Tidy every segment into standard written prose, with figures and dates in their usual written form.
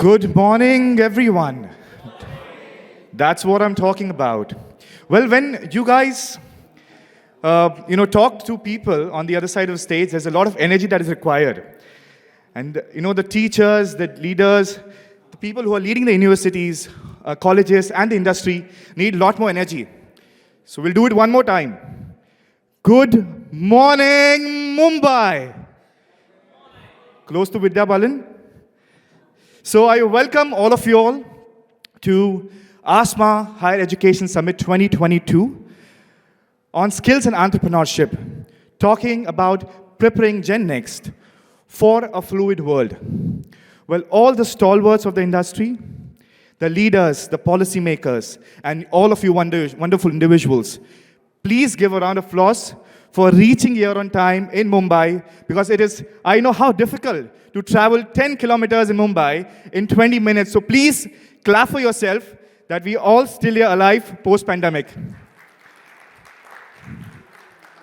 Good morning, everyone. That's what I'm talking about. Well, when you guys, talk to people on the other side of the stage, there's a lot of energy that is required. And, the teachers, the leaders, the people who are leading the universities, colleges, and the industry need a lot more energy. So we'll do it one more time. Good morning, Mumbai. Close to Vidya Balan. So I welcome all of you all to ASMA Higher Education Summit 2022 on Skills and Entrepreneurship, talking about preparing Gen Next for a fluid world. Well, all the stalwarts of the industry, the leaders, the policymakers, and all of you wonderful individuals, please give a round of applause for reaching here on time in Mumbai, because I know how difficult to travel 10 kilometers in Mumbai in 20 minutes. So please clap for yourself that we all still here alive post-pandemic.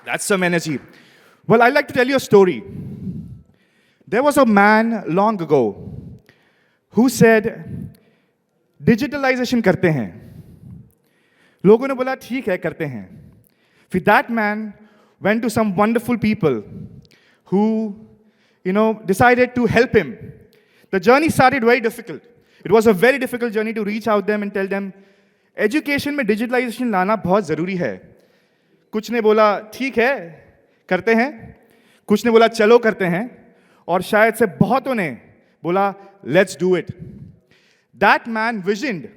That's some energy. Well, I'd like to tell you a story. There was a man long ago who said, digitalization करते हैं. लोगों ने बोला ठीक है करते हैं. With that man went to some wonderful people who, decided to help him. The journey started very difficult. It was a very difficult journey to reach out them and tell them, education में digitalization लाना बहुत ज़रूरी है. कुछ ने बोला ठीक है करते हैं, कुछ ने बोला चलो करते हैं, और शायद से बहुतों ने बोला let's do it. That man visioned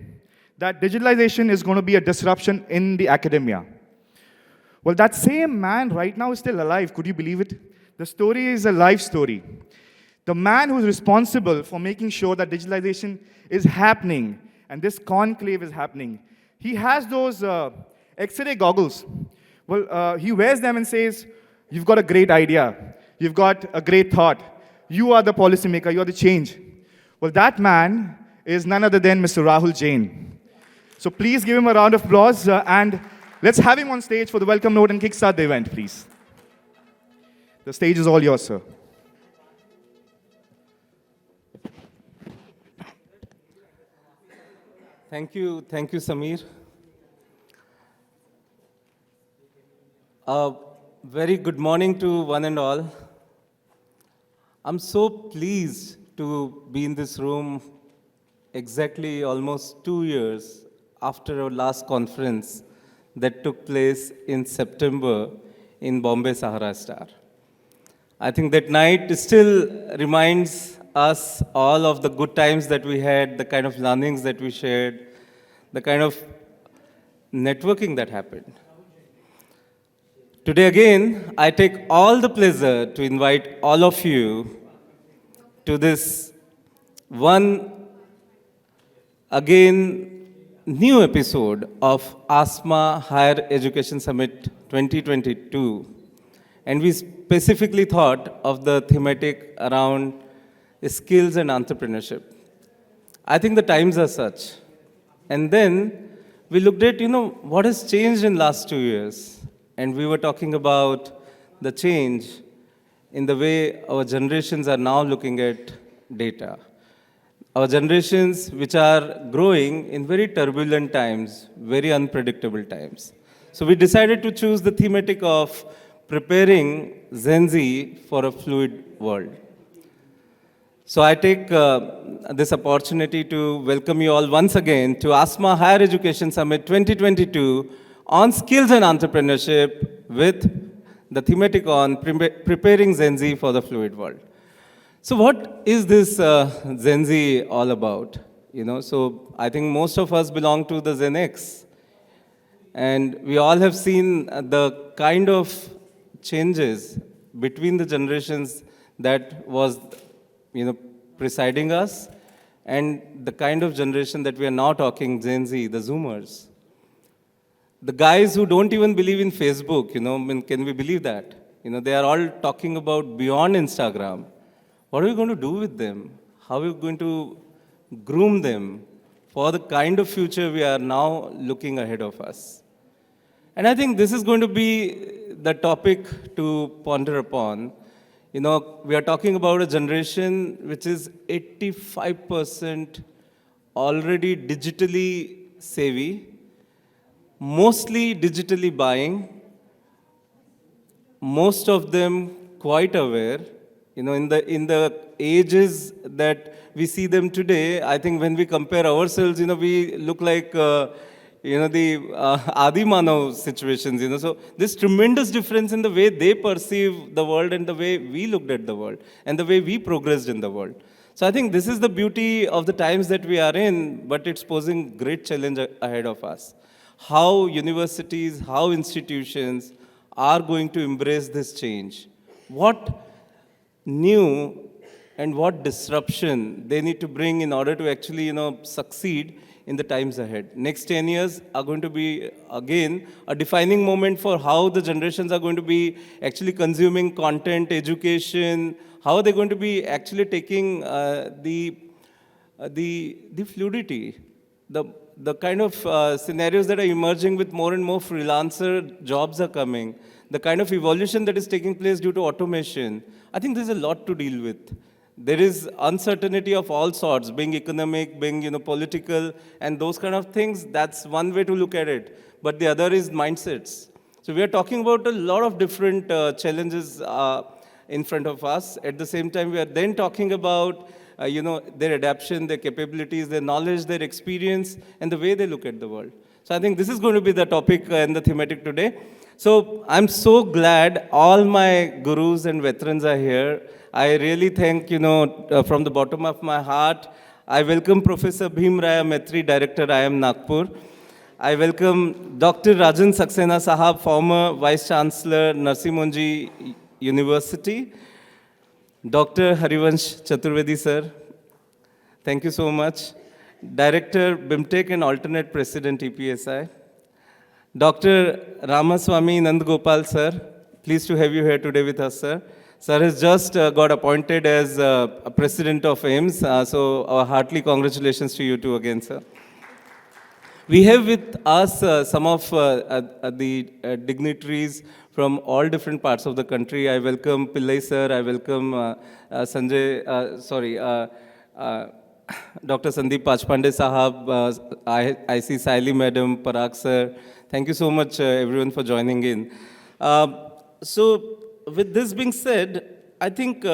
that digitalization is going to be a disruption in the academia. Well, that same man right now is still alive. Could you believe it? The story is a life story. The man who is responsible for making sure that digitalization is happening and this conclave is happening, he has those X-ray goggles. Well, he wears them and says, you've got a great idea. You've got a great thought. You are the policymaker. You are the change. Well, that man is none other than Mr. Rahul Jain. So please give him a round of applause and let's have him on stage for the welcome note and kickstart the event, please. The stage is all yours, sir. Thank you, Samir. A very good morning to one and all. I'm so pleased to be in this room exactly almost 2 years after our last conference that took place in September in Bombay Sahara Star. I think that night still reminds us all of the good times that we had, the kind of learnings that we shared, the kind of networking that happened. Today again, I take all the pleasure to invite all of you to this one, again, new episode of ASMA Higher Education Summit 2022. And we specifically thought of the thematic around skills and entrepreneurship. I think the times are such. And then we looked at, what has changed in the last 2 years. And we were talking about the change in the way our generations are now looking at data. Our generations which are growing in very turbulent times, very unpredictable times. So we decided to choose the thematic of preparing Gen Z for a fluid world. So I take this opportunity to welcome you all once again to ASMA Higher Education Summit 2022 on Skills and Entrepreneurship with the thematic on preparing Gen Z for the fluid world. So what is this Gen Z all about? So I think most of us belong to the Gen X. And we all have seen the kind of changes between the generations that was, presiding us and the kind of generation that we are now talking, Gen Z, the Zoomers. The guys who don't even believe in Facebook, can we believe that? They are all talking about beyond Instagram. What are we going to do with them? How are we going to groom them for the kind of future we are now looking ahead of us? And I think this is going to be the topic to ponder upon We are talking about a generation which is 85% already digitally savvy, mostly digitally buying, most of them quite aware. In the ages that we see them today, I think when we compare ourselves, we look like the Adi Manav situations. So this tremendous difference in the way they perceive the world and the way we looked at the world and the way we progressed in the world. So I think this is the beauty of the times that we are in, but it's posing great challenge ahead of us. How universities, how institutions are going to embrace this change. What new and what disruption they need to bring in order to actually, succeed in the times ahead. Next 10 years are going to be, again, a defining moment for how the generations are going to be actually consuming content, education, how are they going to be actually taking the fluidity, the kind of scenarios that are emerging with more and more freelancer jobs are coming, the kind of evolution that is taking place due to automation. I think there's a lot to deal with. There is uncertainty of all sorts, being economic, being political, and those kind of things. That's one way to look at it. But the other is mindsets. So we are talking about a lot of different challenges in front of us. At the same time, we are then talking about their adaptation, their capabilities, their knowledge, their experience, and the way they look at the world. So I think this is going to be the topic and the thematic today. So I'm so glad all my gurus and veterans are here. I really thank, from the bottom of my heart, I welcome Professor Bhim Raya Maitri, Director, IIM Nagpur. I welcome Dr. Rajan Saxena Sahab, former Vice Chancellor, Narsimhanji University. Dr. Harivansh Chaturvedi, sir, thank you so much. Director, BIMTech and Alternate President, EPSI. Dr. Ramaswamy Nandgopal, sir, pleased to have you here today with us, sir. Sir has just got appointed as a President of AIMS, so our heartily congratulations to you too again, sir. We have with us some of the dignitaries from all different parts of the country. I welcome Pillai sir, I welcome Dr. Sandeep Pachpande Sahab, I see Saili Madam, Parag sir. Thank you so much everyone for joining in. So with this being said, I think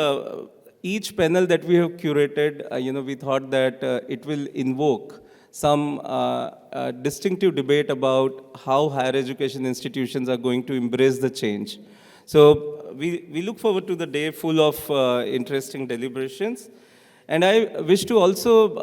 each panel that we have curated, we thought that it will invoke some distinctive debate about how higher education institutions are going to embrace the change. So we look forward to the day full of interesting deliberations. And I wish to also,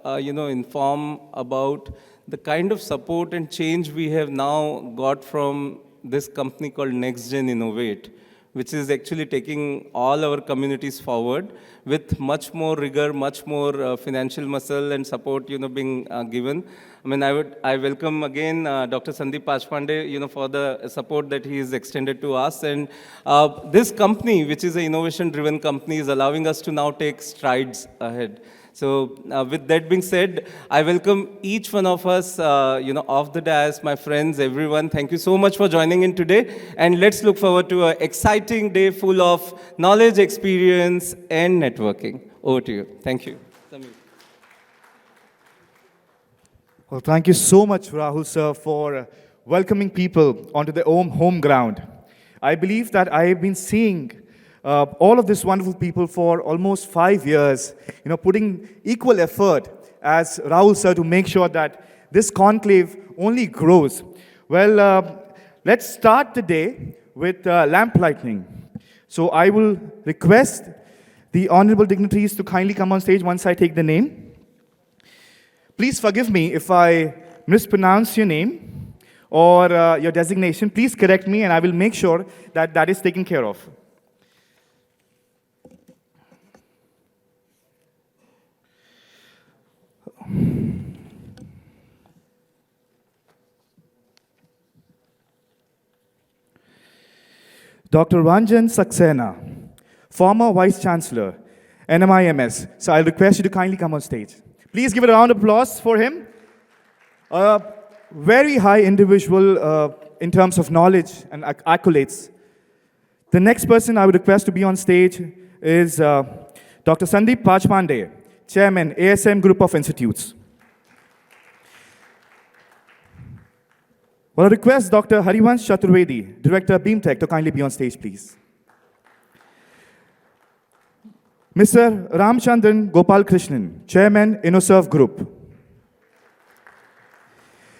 inform about the kind of support and change we have now got from this company called NextGen Innovate, which is actually taking all our communities forward with much more rigor, much more financial muscle and support, being given. I mean, I welcome again Dr. Sandeep Pachpande, for the support that he has extended to us. And this company, which is an innovation-driven company, is allowing us to now take strides ahead. So with that being said, I welcome each one of us, off the dais, my friends, everyone. Thank you so much for joining in today. And let's look forward to an exciting day full of knowledge, experience, and networking. Over to you. Thank you. Well, thank you so much, Rahul sir, for welcoming people onto their own home ground. I believe that I have been seeing all of these wonderful people for almost 5 years, putting equal effort as Rahul sir to make sure that this conclave only grows. Well, let's start the day with lamp lighting. So I will request the honorable dignitaries to kindly come on stage once I take the name. Please forgive me if I mispronounce your name or your designation. Please correct me and I will make sure that that is taken care of. Dr. Ranjan Saxena, former Vice Chancellor, NMIMS. So I'll request you to kindly come on stage. Please give a round of applause for him. A very high individual in terms of knowledge and accolades. The next person I would request to be on stage is Dr. Sandeep Pachpande, Chairman, ASM Group of Institutes. Well, I request Dr. Harivansh Chaturvedi, Director, BeamTech, to kindly be on stage, please. Mr. Ramchandran Gopal Krishnan, Chairman, InnoServe Group.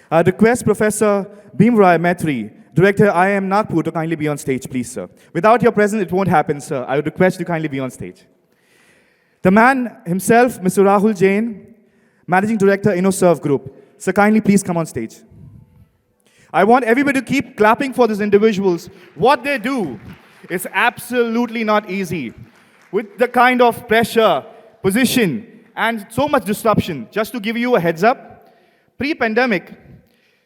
I request Professor Bhimrai Maitri, Director, IIM Nagpur, to kindly be on stage, please, sir. Without your presence, it won't happen, sir. I would request you to kindly be on stage. The man himself, Mr. Rahul Jain, Managing Director, InnoServe Group. Sir, kindly please come on stage. I want everybody to keep clapping for these individuals. What they do is absolutely not easy. With the kind of pressure, position, and so much disruption, just to give you a heads up, pre-pandemic,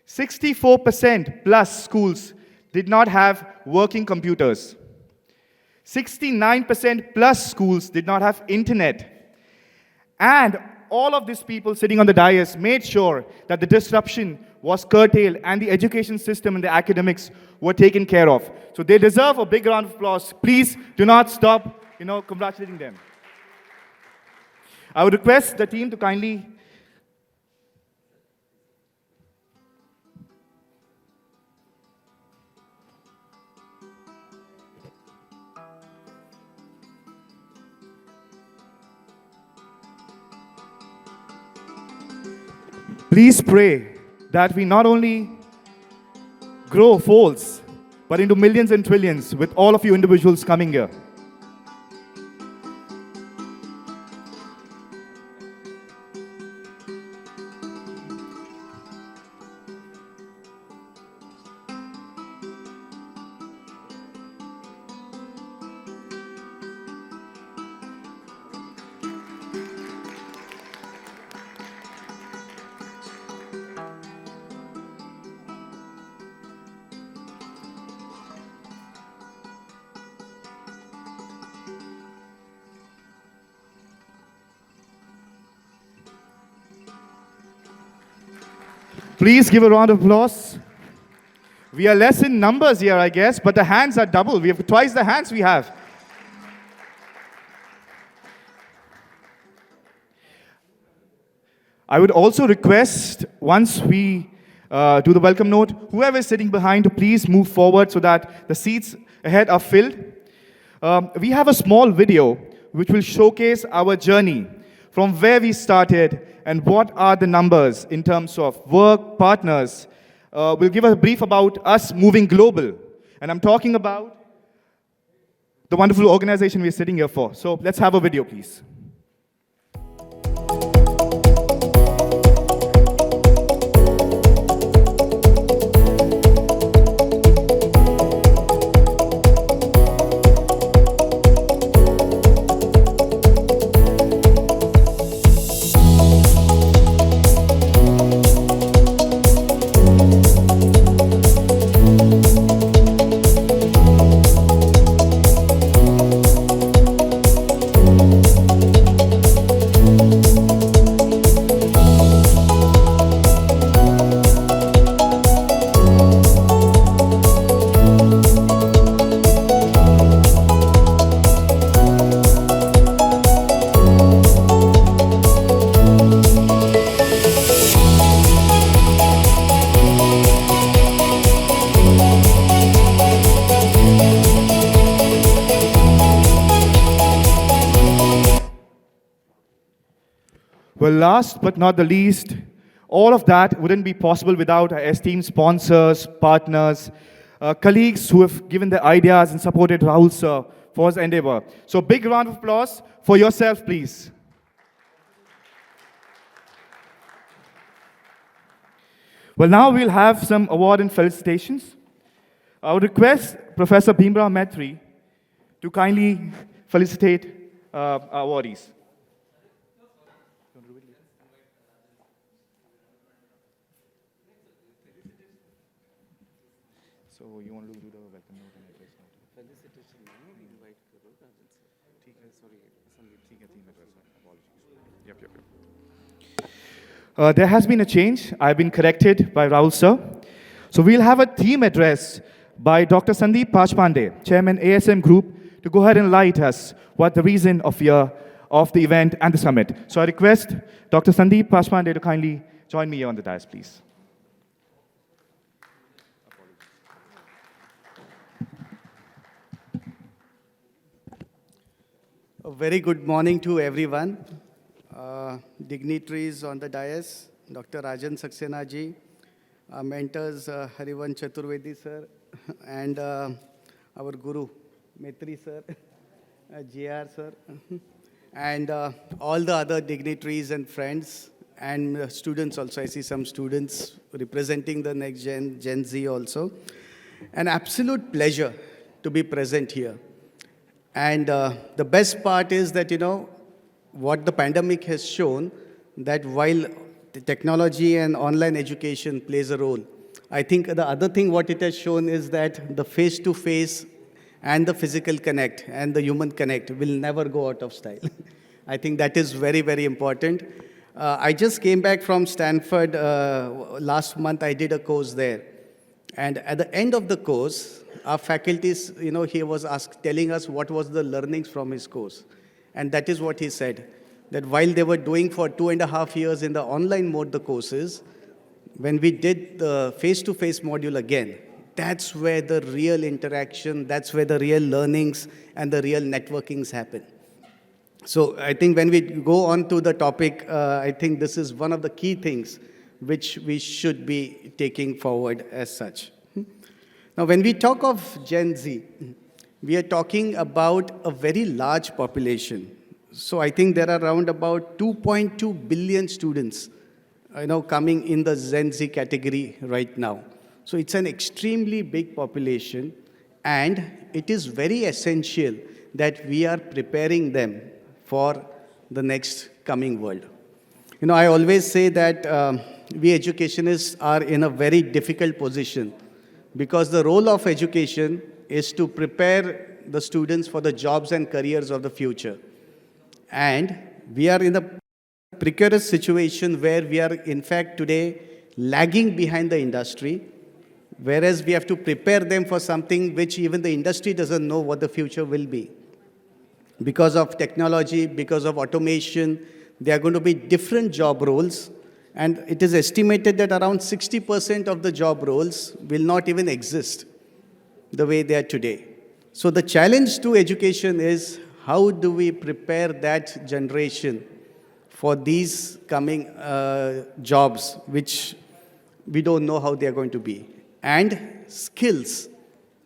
64% plus schools did not have working computers. 69% plus schools did not have internet. And all of these people sitting on the dais made sure that the disruption was curtailed and the education system and the academics were taken care of. So they deserve a big round of applause. Please do not stop, congratulating them. I would request the team to kindly please pray that we not only grow folds, but into millions and trillions with all of you individuals coming here. Please give a round of applause. We are less in numbers here, I guess, but the hands are double. We have twice the hands we have. I would also request, once we do the welcome note, whoever is sitting behind to please move forward so that the seats ahead are filled. We have a small video which will showcase our journey from where we started and what are the numbers in terms of work, partners. We'll give a brief about us moving global. And I'm talking about the wonderful organization we're sitting here for. So let's have a video, please. Well, last but not the least, all of that wouldn't be possible without our esteemed sponsors, partners, colleagues who have given their ideas and supported Rahul sir for his endeavor. So big round of applause for yourself, please. Well, now we'll have some award and felicitations. I would request Professor Bhimrai Maitri to kindly felicitate our awardees. So you want to do the welcome note and address note? Felicitation, invite करो का ठीक है sorry Sandeep ठीक है team address apologies. There has been a change. I've been corrected by Rahul sir. So we'll have a team address by Dr. Sandeep Pachpande, Chairman ASM Group, to go ahead and enlighten us what the reason of the event and the summit. So I request Dr. Sandeep Pachpande to kindly join me here on the dais, please. A very good morning to everyone. Dignitaries on the dais, Dr. Rajan Saxena ji, mentors Harivansh Chaturvedi sir, and our guru, Maitri sir, JR sir, and all the other dignitaries and friends, and students also. I see some students representing the next Gen Z also. An absolute pleasure to be present here. And the best part is that, what the pandemic has shown, that while the technology and online education plays a role, I think the other thing what it has shown is that the face-to-face and the physical connect and the human connect will never go out of style. I think that is very, very important. I just came back from Stanford. Last month I did a course there. And at the end of the course, our faculties, he was telling us what was the learnings from his course. And that is what he said, that while they were doing for 2.5 years in the online mode the courses, when we did the face-to-face module again, that's where the real interaction, that's where the real learnings and the real networkings happen. So I think when we go on to the topic, I think this is one of the key things which we should be taking forward as such. Now, when we talk of Gen Z, we are talking about a very large population. So I think there are around about 2.2 billion students, coming in the Gen Z category right now. So it's an extremely big population, and it is very essential that we are preparing them for the next coming world. I always say that we educationists are in a very difficult position, because the role of education is to prepare the students for the jobs and careers of the future. And we are in a precarious situation where we are, in fact, today lagging behind the industry, whereas we have to prepare them for something which even the industry doesn't know what the future will be. Because of technology, because of automation, there are going to be different job roles. And it is estimated that around 60% of the job roles will not even exist the way they are today. So the challenge to education is, how do we prepare that generation for these coming jobs, which we don't know how they are going to be. And skills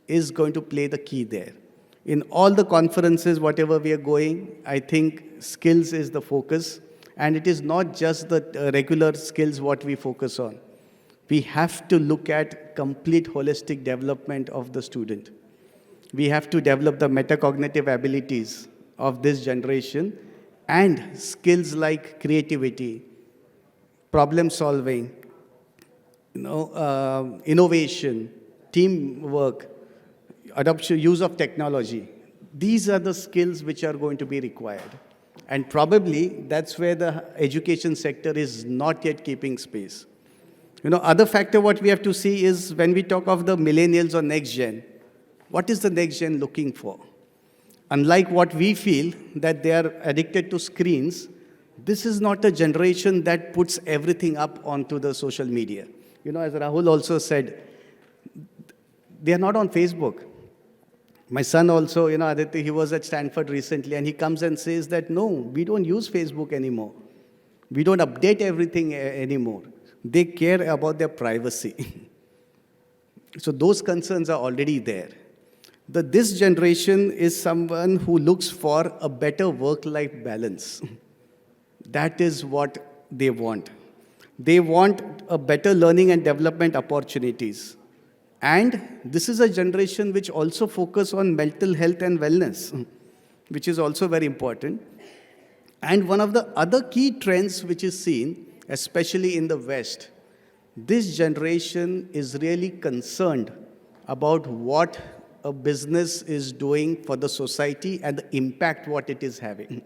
is going to play the key there. In all the conferences, whatever we are going, I think skills is the focus. And it is not just the regular skills what we focus on. We have to look at complete holistic development of the student. We have to develop the metacognitive abilities of this generation and skills like creativity, problem solving, innovation, teamwork, adoption, use of technology. These are the skills which are going to be required. And probably that's where the education sector is not yet keeping space. Other factor what we have to see is when we talk of the millennials or next gen, what is the next gen looking for? Unlike what we feel that they are addicted to screens, this is not a generation that puts everything up onto the social media. As Rahul also said, they are not on Facebook. My son also, Aditya, he was at Stanford recently, and he comes and says that, no, we don't use Facebook anymore. We don't update everything anymore. They care about their privacy. So those concerns are already there. This generation is someone who looks for a better work-life balance. That is what they want. They want a better learning and development opportunities. And this is a generation which also focus on mental health and wellness, which is also very important. And one of the other key trends which is seen, especially in the West, this generation is really concerned about what a business is doing for the society and the impact what it is having.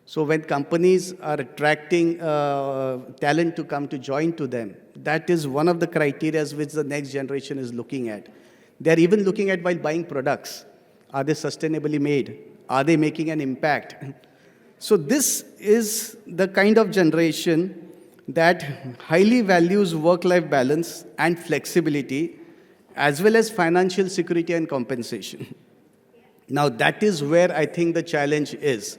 So when companies are attracting talent to come to join to them, that is one of the criteria which the next generation is looking at. They're even looking at while buying products. Are they sustainably made? Are they making an impact? So this is the kind of generation that highly values work-life balance and flexibility, as well as financial security and compensation. Now that is where I think the challenge is,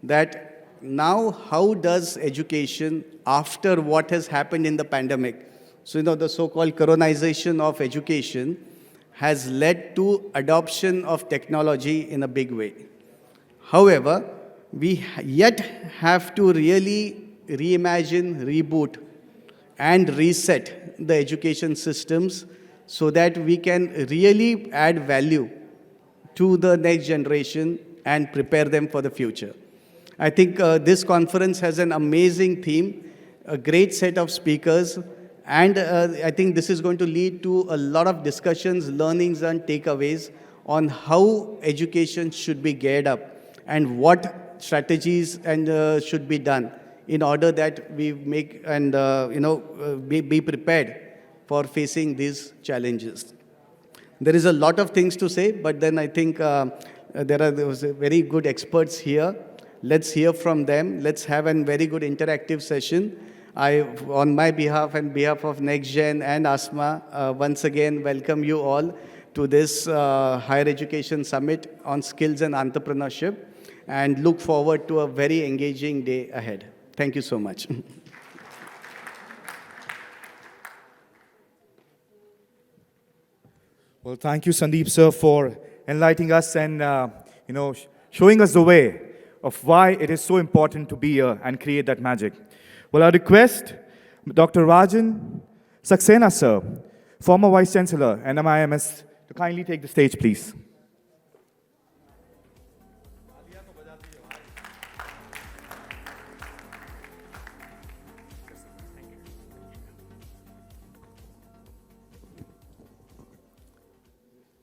that now how does education, after what has happened in the pandemic, so the so-called coronization of education has led to adoption of technology in a big way. However, we yet have to really reimagine, reboot, and reset the education systems so that we can really add value to the next generation and prepare them for the future. I think this conference has an amazing theme, a great set of speakers, and I think this is going to lead to a lot of discussions, learnings, and takeaways on how education should be geared up and what strategies and should be done in order that we make and be prepared for facing these challenges. There is a lot of things to say, but then I think there was very good experts here. Let's hear from them. Let's have a very good interactive session. I, on my behalf and behalf of NextGen and ASMA, once again welcome you all to this Higher Education Summit on Skills and Entrepreneurship, and look forward to a very engaging day ahead. Thank you so much. Well, thank you, Sandeep, sir, for enlightening us and showing us the way of why it is so important to be here and create that magic. Well, I request Dr. Rajan Saxena, sir, former Vice Chancellor and MIMS, to kindly take the stage, please.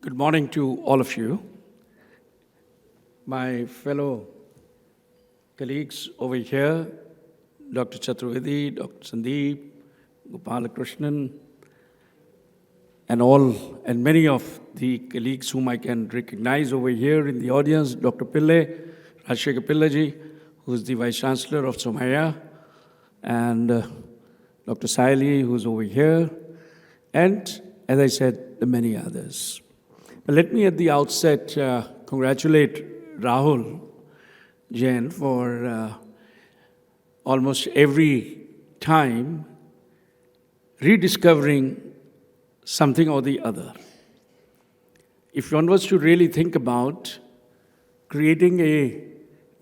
Good morning to all of you. My fellow colleagues over here, Dr. Chaturvedi, Dr. Sandeep, Gopalakrishnan, and many of the colleagues whom I can recognize over here in the audience, Dr. Pillai, Rajshekar Pillaji, who is the Vice Chancellor of Somaya, and Dr. Saili, who's over here, and, as I said, the many others. But let me at the outset congratulate Rahul Jain for almost every time rediscovering something or the other. If one was to really think about creating a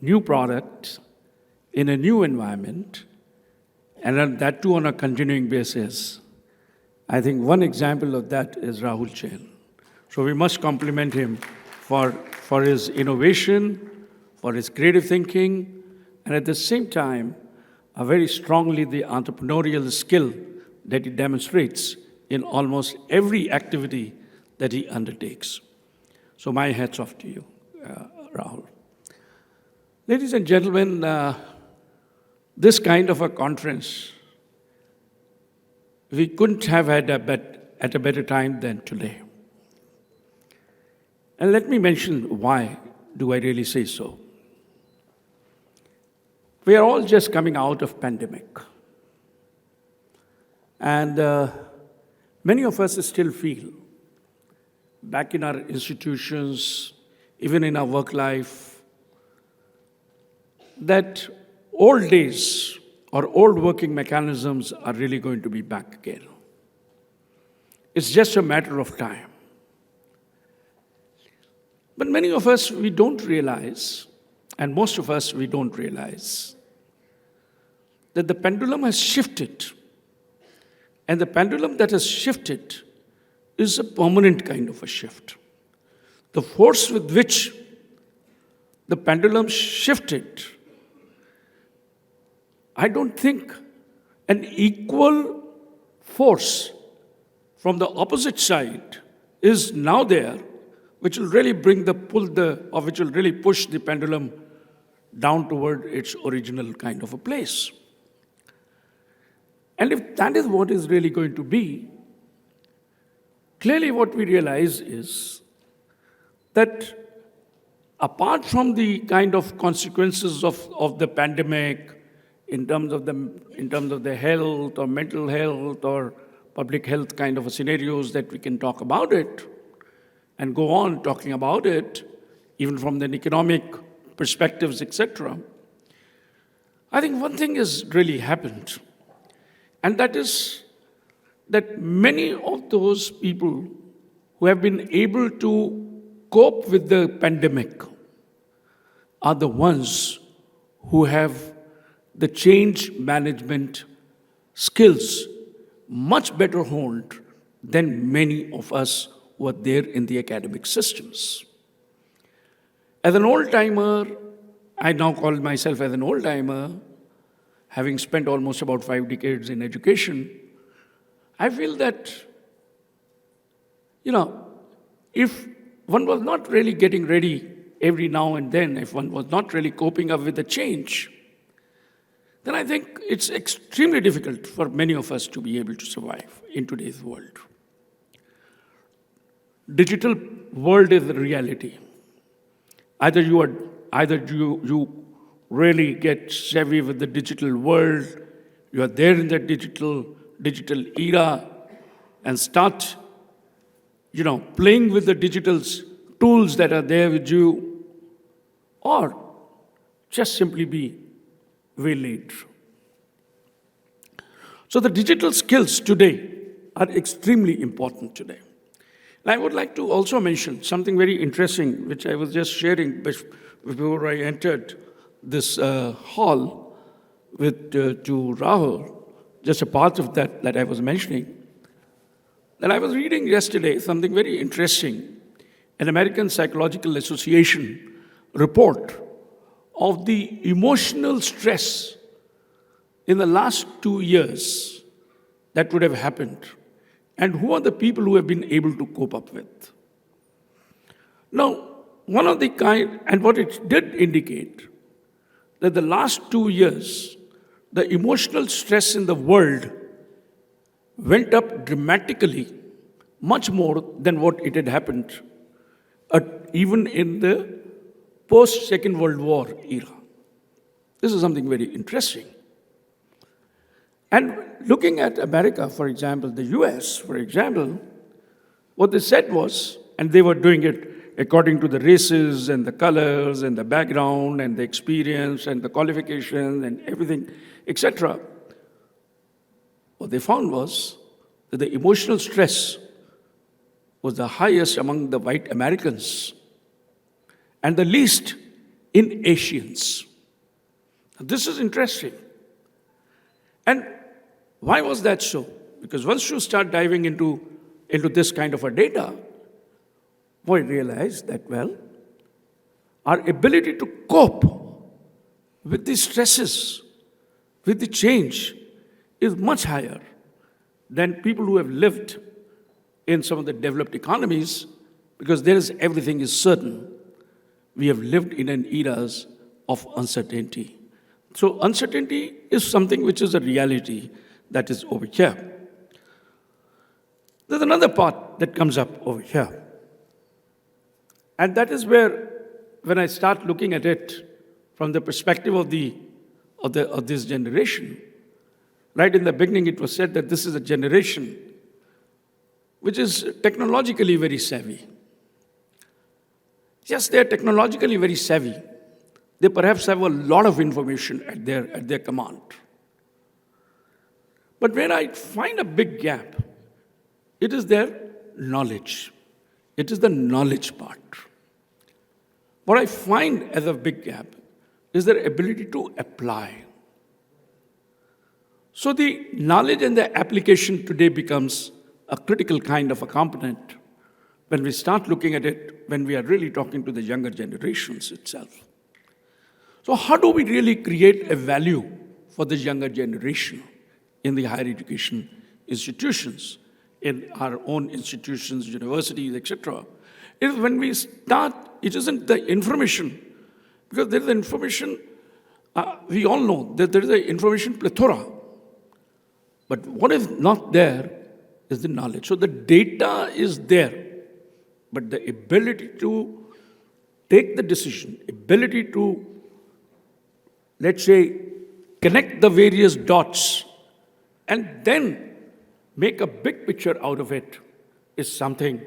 new product in a new environment, and that too on a continuing basis, I think one example of that is Rahul Jain. So we must compliment him for his innovation, for his creative thinking, and at the same time, very strongly the entrepreneurial skill that he demonstrates in almost every activity that he undertakes. So my hats off to you, Rahul. Ladies and gentlemen, this kind of a conference, we couldn't have had at a better time than today. And let me mention why do I really say so. We are all just coming out of pandemic. And many of us still feel, back in our institutions, even in our work life, that old days or old working mechanisms are really going to be back again. It's just a matter of time. But many of us, we don't realize, and most of us, we don't realize, that the pendulum has shifted. And the pendulum that has shifted is a permanent kind of a shift. The force with which the pendulum shifted, I don't think an equal force from the opposite side is now there, which will really which will really push the pendulum down toward its original kind of a place. And if that is what is really going to be, clearly what we realize is that apart from the kind of consequences of the pandemic in terms of the health or mental health or public health kind of scenarios that we can talk about it and go on talking about it, even from the economic perspectives, etc., I think one thing has really happened, and that is that many of those people who have been able to cope with the pandemic are the ones who have the change management skills much better honed than many of us who are there in the academic systems. As an old-timer, I now call myself as an old-timer, having spent almost about 5 decades in education, I feel that, if one was not really getting ready every now and then, if one was not really coping up with the change, then I think it's extremely difficult for many of us to be able to survive in today's world. Digital world is the reality. Either you really get savvy with the digital world, you are there in the digital era and start, playing with the digital tools that are there with you, or just simply be waylaid. So the digital skills today are extremely important today. And I would like to also mention something very interesting, which I was just sharing before I entered this hall to Rahul, just a part of that I was mentioning. And I was reading yesterday something very interesting, an American Psychological Association report of the emotional stress in the last 2 years that would have happened, and who are the people who have been able to cope up with. Now, what it did indicate, that the last 2 years, the emotional stress in the world went up dramatically, much more than what it had happened even in the post-Second World War era. This is something very interesting. And looking at America, for example, the US, for example, what they said was, and they were doing it according to the races and the colors and the background and the experience and the qualifications and everything, etc. What they found was that the emotional stress was the highest among the white Americans and the least in Asians. This is interesting. And why was that so? Because once you start diving into this kind of a data, we realized that, our ability to cope with the stresses, with the change, is much higher than people who have lived in some of the developed economies, because everything is certain. We have lived in an era of uncertainty. So uncertainty is something which is a reality that is over here. There's another part that comes up over here. And that is where, when I start looking at it from the perspective of this generation, right in the beginning it was said that this is a generation which is technologically very savvy. Yes, they are technologically very savvy. They perhaps have a lot of information at their command. But where I find a big gap, it is their knowledge. It is the knowledge part. What I find as a big gap is their ability to apply. So the knowledge and the application today becomes a critical kind of a component when we start looking at it, when we are really talking to the younger generations itself. So how do we really create a value for the younger generation in the higher education institutions, in our own institutions, universities, etc.? Is when we start, it isn't the information, because there is information, we all know that there is an information plethora. But what is not there is the knowledge. So the data is there, but the ability to take the decision, ability to, let's say, connect the various dots and then make a big picture out of it is something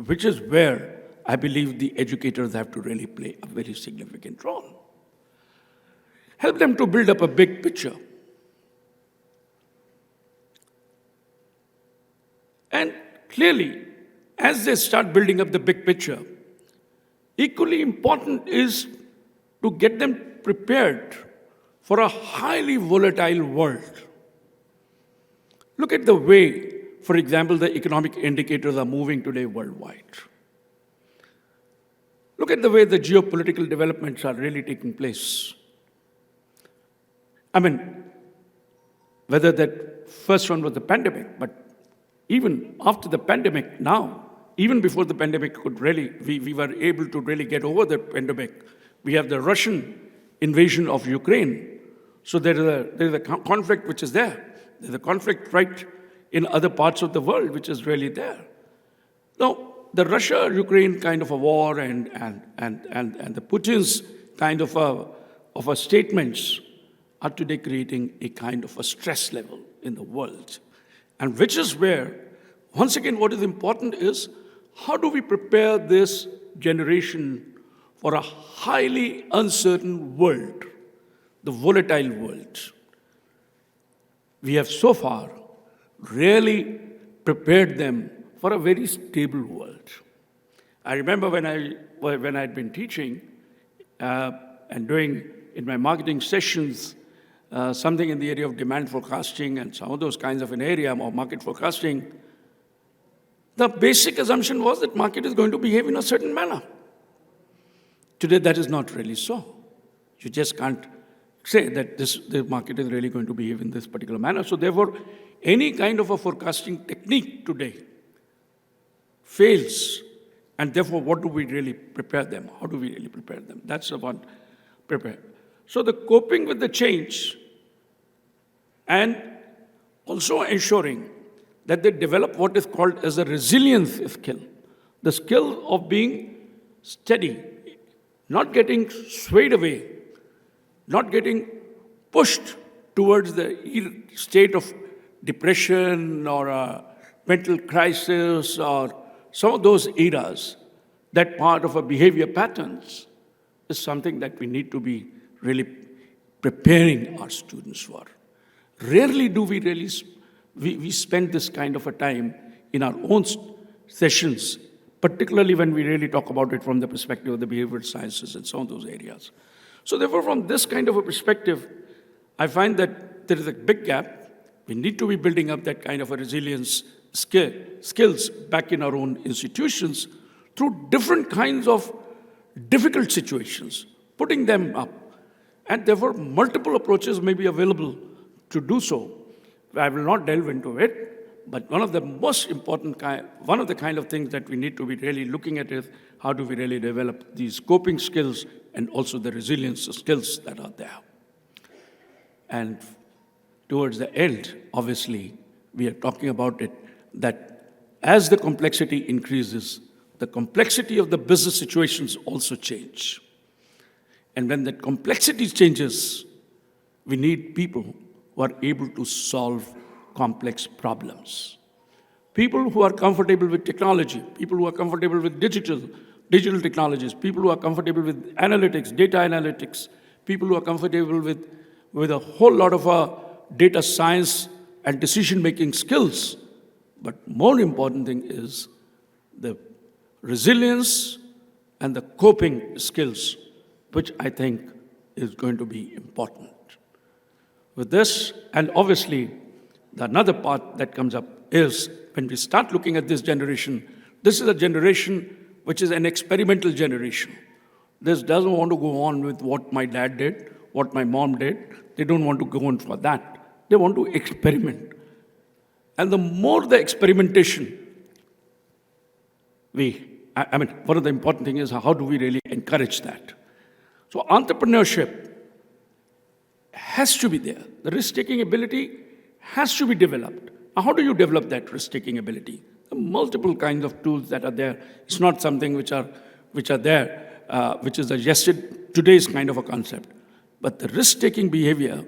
which is where I believe the educators have to really play a very significant role. Help them to build up a big picture. And clearly, as they start building up the big picture, equally important is to get them prepared for a highly volatile world. Look at the way, for example, the economic indicators are moving today worldwide. Look at the way the geopolitical developments are really taking place. I mean, whether that first one was the pandemic, but even after the pandemic now, even before the pandemic could really, we were able to really get over the pandemic. We have the Russian invasion of Ukraine. So there is a conflict which is there. There's a conflict right in other parts of the world which is really there. Now, the Russia-Ukraine kind of a war and the Putin's kind of a statements are today creating a kind of a stress level in the world. And which is where, once again, what is important is how do we prepare this generation for a highly uncertain world, the volatile world. We have so far really prepared them for a very stable world. I remember when I'd been teaching and doing in my marketing sessions something in the area of demand forecasting and some of those kinds of an area of market forecasting, the basic assumption was that market is going to behave in a certain manner. Today, that is not really so. You just can't say that the market is really going to behave in this particular manner. So therefore, any kind of a forecasting technique today fails. And therefore, what do we really prepare them? How do we really prepare them? That's the one, prepare. So the coping with the change and also ensuring that they develop what is called as a resilience skill. The skill of being steady, not getting swayed away, not getting pushed towards the state of depression or a mental crisis or some of those eras, that part of our behavior patterns is something that we need to be really preparing our students for. Rarely do we really, we spend this kind of a time in our own sessions, particularly when we really talk about it from the perspective of the behavioral sciences and some of those areas. So therefore, from this kind of a perspective, I find that there is a big gap. We need to be building up that kind of a resilience skills back in our own institutions through different kinds of difficult situations, putting them up. And therefore, multiple approaches may be available to do so. I will not delve into it, but one of the most important one of the kind of things that we need to be really looking at is how do we really develop these coping skills and also the resilience skills that are there. And towards the end, obviously, we are talking about it, that as the complexity increases, the complexity of the business situations also change. And when that complexity changes, we need people who are able to solve complex problems. People who are comfortable with technology, people who are comfortable with digital technologies, people who are comfortable with analytics, data analytics, people who are comfortable with a whole lot of data science and decision-making skills. But more important thing is the resilience and the coping skills, which I think is going to be important. With this, and obviously, another part that comes up is when we start looking at this generation, this is a generation which is an experimental generation. This doesn't want to go on with what my dad did, what my mom did. They don't want to go on for that. They want to experiment. And the more the experimentation, one of the important things is how do we really encourage that? So entrepreneurship has to be there. The risk-taking ability has to be developed. How do you develop that risk-taking ability? There are multiple kinds of tools that are there. It's not something which are there, which is today's kind of a concept. But the risk-taking behavior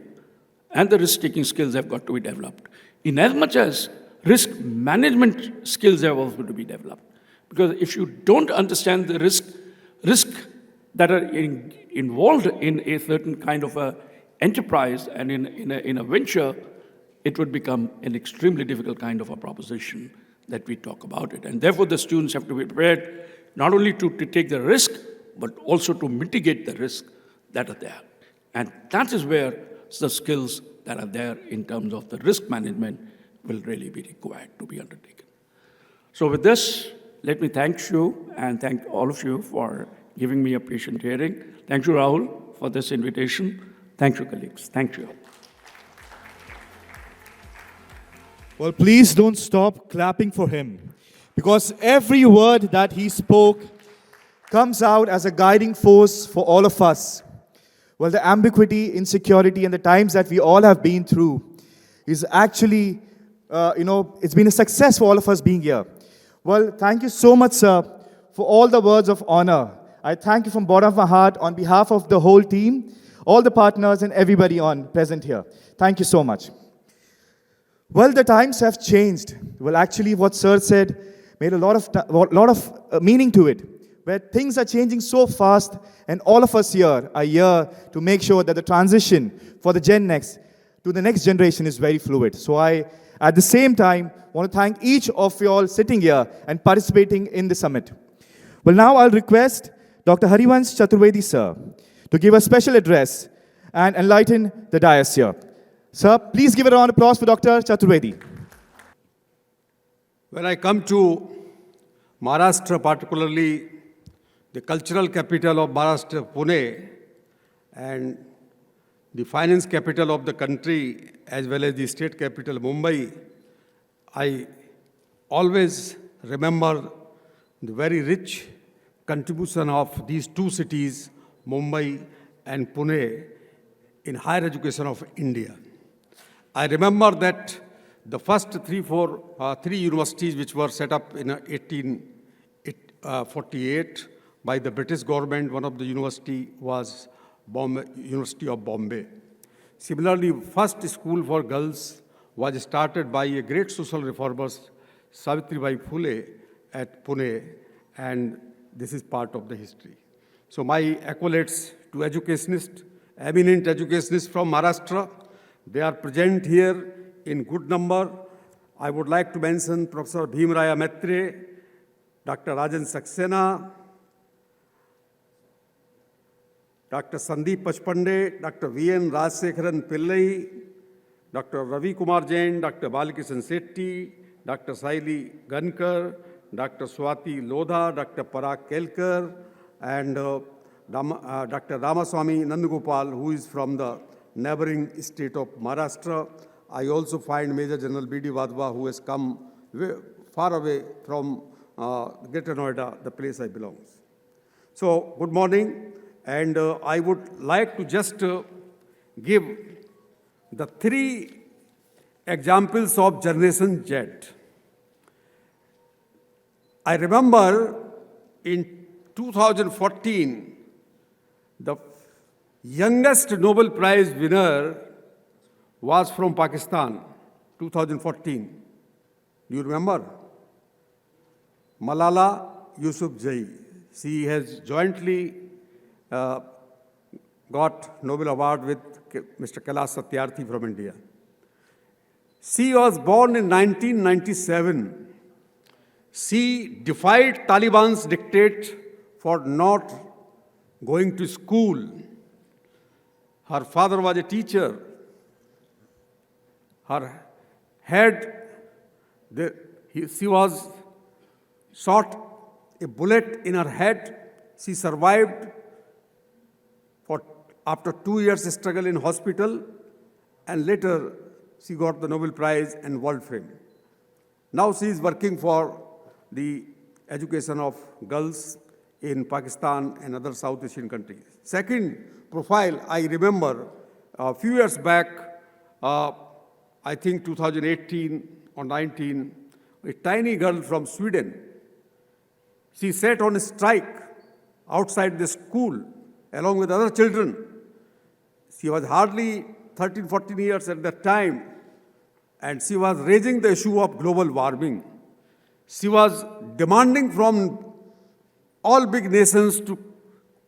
and the risk-taking skills have got to be developed. In as much as risk management skills have also to be developed. Because if you don't understand the risk that are involved in a certain kind of a enterprise and in a venture, it would become an extremely difficult kind of a proposition that we talk about it. And therefore, the students have to be prepared not only to take the risk, but also to mitigate the risk that are there. And that is where the skills that are there in terms of the risk management will really be required to be undertaken. So with this, let me thank you and thank all of you for giving me a patient hearing. Thank you, Rahul, for this invitation. Thank you, colleagues. Thank you. Well, please don't stop clapping for him, because every word that he spoke comes out as a guiding force for all of us. Well, the ambiguity, insecurity, and the times that we all have been through is actually, it's been a success for all of us being here. Well, thank you so much, sir, for all the words of honor. I thank you from the bottom of my heart on behalf of the whole team, all the partners, and everybody present here. Thank you so much. Well, the times have changed. Well, actually, what sir said made a lot of meaning to it, where things are changing so fast, and all of us here are here to make sure that the transition for the Gen Next to the next generation is very fluid. So I, at the same time, want to thank each of you all sitting here and participating in the summit. Well, now I'll request Dr. Harivansh Chaturvedi, sir, to give a special address and enlighten the dais here. Sir, please give a round of applause for Dr. Chaturvedi. When I come to Maharashtra, particularly the cultural capital of Maharashtra, Pune, and the finance capital of the country, as well as the state capital, Mumbai, I always remember the very rich contribution of these two cities, Mumbai and Pune, in higher education of India. I remember that the first three universities which were set up in 1848 by the British government, one of the university was University of Bombay. Similarly, first school for girls was started by a great social reformer, Savitribai Phule, at Pune, and this is part of the history. So my accolades to educationists, eminent educationists from Maharashtra. They are present here in good number. I would like to mention Professor Bhimraya Maitre, Dr. Rajan Saxena, Dr. Sandeep Pachpande, Dr. V.N. Rajsekharan Pillai, Dr. Ravi Kumar Jain, Dr. Balkishan Sethi, Dr. Saili Gankar, Dr. Swati Lodha, Dr. Parag Kelkar, and Dr. Ramaswamy Nandagopal, who is from the neighboring state of Maharashtra. I also find Major General B.D. Wadhwa, who has come far away from Greater Noida, the place I belong. So, good morning, and I would like to just give the three examples of Generation Z. I remember in 2014, the youngest Nobel Prize winner was from Pakistan, 2014. Do you remember? Malala Yousafzai. She has jointly got Nobel Award with Mr. Kailash Satyarthi from India. She was born in 1997. She defied Taliban's dictate for not going to school. Her father was a teacher. Her head, she was shot a bullet in her head. She survived after 2 years struggle in hospital, and later she got the Nobel Prize and world fame. Now she is working for the education of girls in Pakistan and other South Asian countries. Second profile, I remember a few years back, I I think 2018 or 19, a tiny girl from Sweden. She sat on a strike outside the school along with other children. She was hardly 13, 14 years at that time, and she was raising the issue of global warming. She was demanding from all big nations to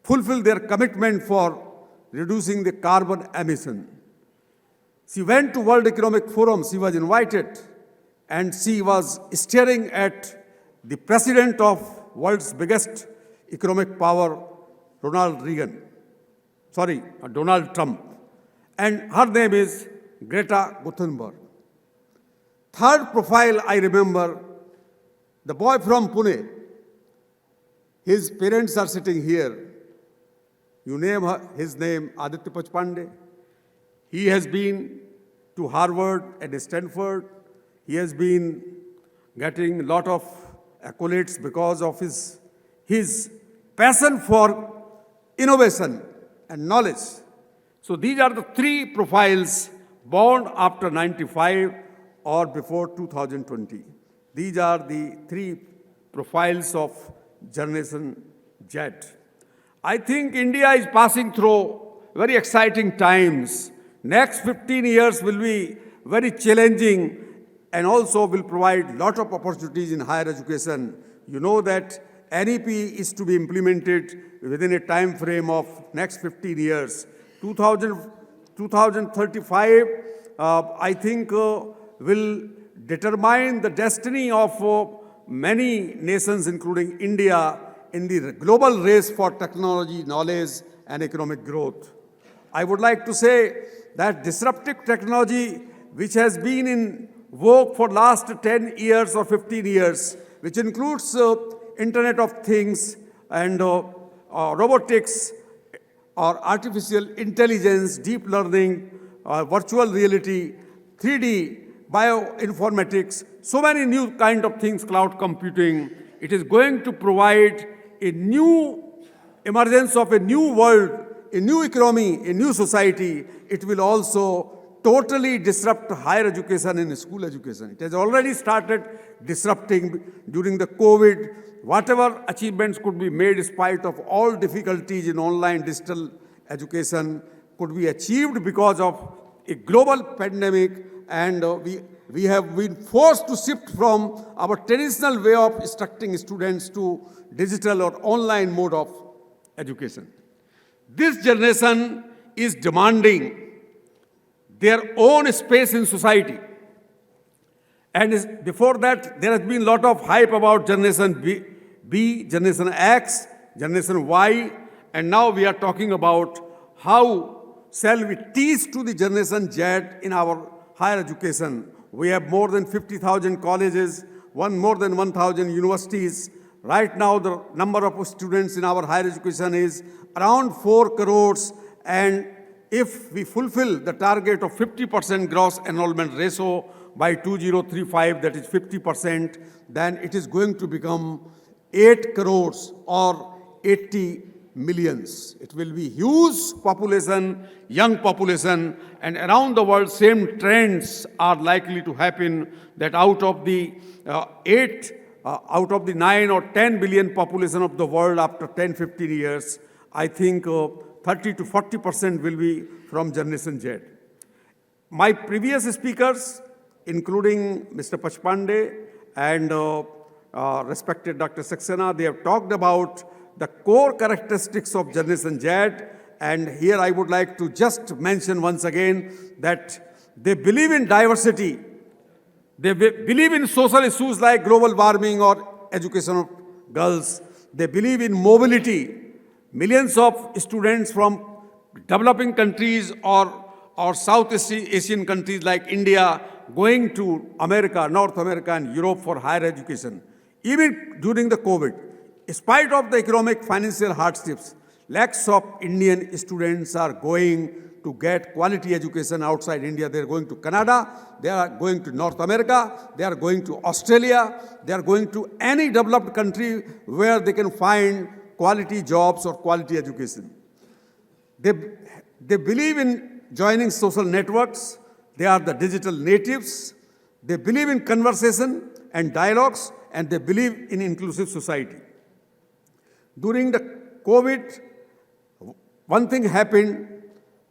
fulfill their commitment for reducing the carbon emission. She went to World Economic Forum, she was invited, and she was staring at the president of world's biggest economic power, Donald Trump. And her name is Greta Thunberg. Third profile I remember, the boy from Pune. His parents are sitting here. You name his name, Aditya Pachpande. He has been to Harvard and Stanford. He has been getting a lot of accolades because of his passion for innovation and knowledge. So these are the three profiles born after 95 or before 2020. These are the three profiles of Generation Z. I think India is passing through very exciting times. Next 15 years will be very challenging and also will provide a lot of opportunities in higher education. You know that NEP is to be implemented within a time frame of next 15 years. 2035, I think, will determine the destiny of many nations, including India, in the global race for technology, knowledge, and economic growth. I would like to say that disruptive technology, which has been in vogue for last 10 years or 15 years, which includes Internet of Things and robotics or artificial intelligence, deep learning, virtual reality, 3D, bioinformatics, so many new kind of things, cloud computing. It is going to provide a new emergence of a new world, a new economy, a new society. It will also totally disrupt higher education and school education. It has already started disrupting during the COVID. Whatever achievements could be made in spite of all difficulties in online digital education could be achieved because of a global pandemic, and we have been forced to shift from our traditional way of instructing students to digital or online mode of education. This generation is demanding their own space in society. And before that, there has been a lot of hype about Generation B, Generation X, Generation Y, and now we are talking about how shall we teach to the Generation Z in our higher education. We have more than 50,000 colleges, more than 1,000 universities. Right now, the number of students in our higher education is around 4 crores, and if we fulfill the target of 50% gross enrollment ratio by 2035, that is 50%, then it is going to become 8 crores or 80 millions. It will be huge population, young population, and around the world, same trends are likely to happen, that out of the 9 or 10 billion population of the world after 10, 15 years, I think 30 to 40% will be from Generation Z. My previous speakers, including Mr. Pachpande and respected Dr. Saxena, they have talked about the core characteristics of Generation Z, and here I would like to just mention once again that they believe in diversity. They believe in social issues like global warming or education of girls. They believe in mobility. Millions of students from developing countries or Southeast Asian countries like India going to America, North America, and Europe for higher education. Even during the COVID, in spite of the economic financial hardships, lakhs of Indian students are going to get quality education outside India. They are going to Canada, they are going to North America, they are going to Australia, they are going to any developed country where they can find quality jobs or quality education. They believe in joining social networks. They are the digital natives. They believe in conversation and dialogues, and they believe in inclusive society. During the COVID, one thing happened.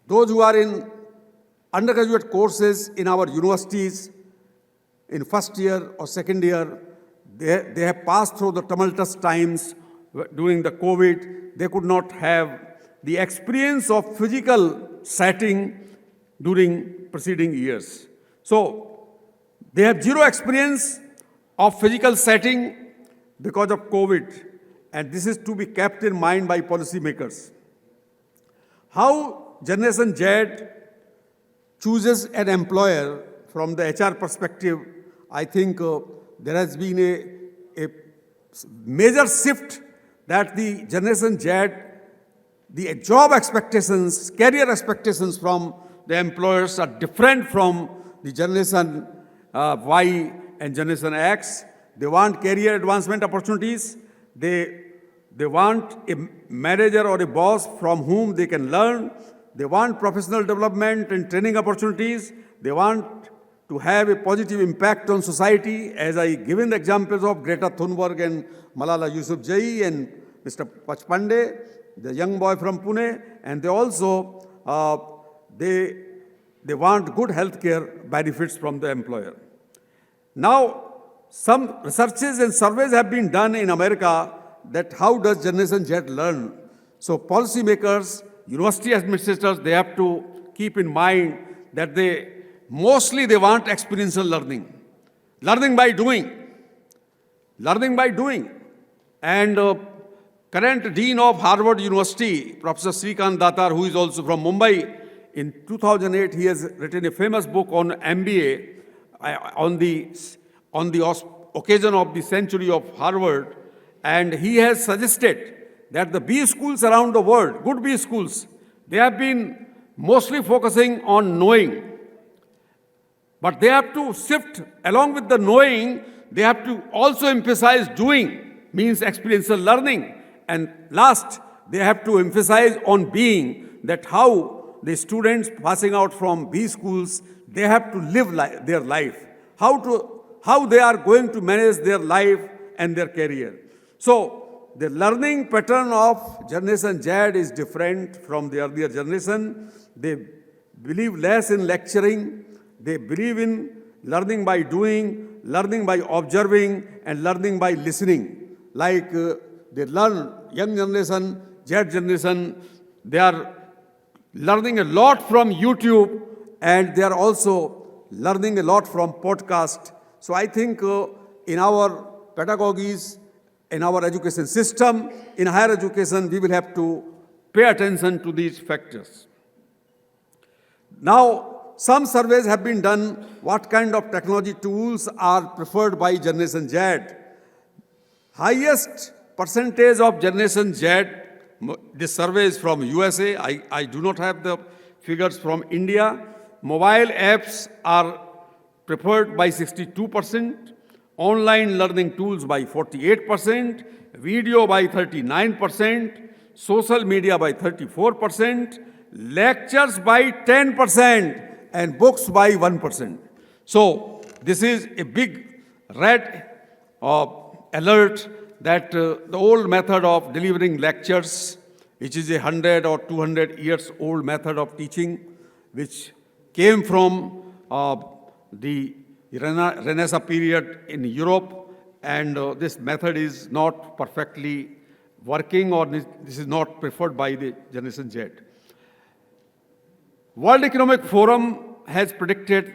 Those who are in undergraduate courses in our universities, in first year or second year, they have passed through the tumultuous times during the COVID. They could not have the experience of physical setting during preceding years. So they have zero experience of physical setting because of COVID, and this is to be kept in mind by policymakers. How Generation Z chooses an employer from the HR perspective, I think there has been a major shift that the Generation Z, the job expectations, career expectations from the employers are different from the Generation Y and Generation X. They want career advancement opportunities. They want a manager or a boss from whom they can learn. They want professional development and training opportunities. They want to have a positive impact on society, as I given the examples of Greta Thunberg and Malala Yousafzai and Mr. Pachpande, the young boy from Pune, and they also they want good healthcare benefits from the employer. Now, some researches and surveys have been done in America that how does Generation Z learn? So policymakers, university administrators, they have to keep in mind that they want experiential learning. Learning by doing. Learning by doing. And current Dean of Harvard University, Professor Srikant Datar, who is also from Mumbai, in 2008, he has written a famous book on MBA on the occasion of the century of Harvard, and he has suggested that the B schools around the world, good B schools, they have been mostly focusing on knowing. But they have to shift along with the knowing, they have to also emphasize doing, means experiential learning. And last, they have to emphasize on being, that how the students passing out from B schools, they have to live their life, how they are going to manage their life and their career. So the learning pattern of Generation Z is different from the earlier generation. They believe less in lecturing. They believe in learning by doing, learning by observing, and learning by listening. Like they learn, young generation, Z generation, they are learning a lot from YouTube, and they are also learning a lot from podcast. So I think in our pedagogies, in our education system, in higher education, we will have to pay attention to these factors. Now, some surveys have been done, what kind of technology tools are preferred by Generation Z. Highest percentage of Generation Z, this survey is from USA, I do not have the figures from India. Mobile apps are preferred by 62%, online learning tools by 48%, video by 39%, social media by 34%, lectures by 10%, and books by 1%. So this is a big red alert that the old method of delivering lectures, which is 100 or 200 years old method of teaching, which came from the Renaissance period in Europe, and this method is not perfectly working, or this is not preferred by the Generation Z. World Economic Forum has predicted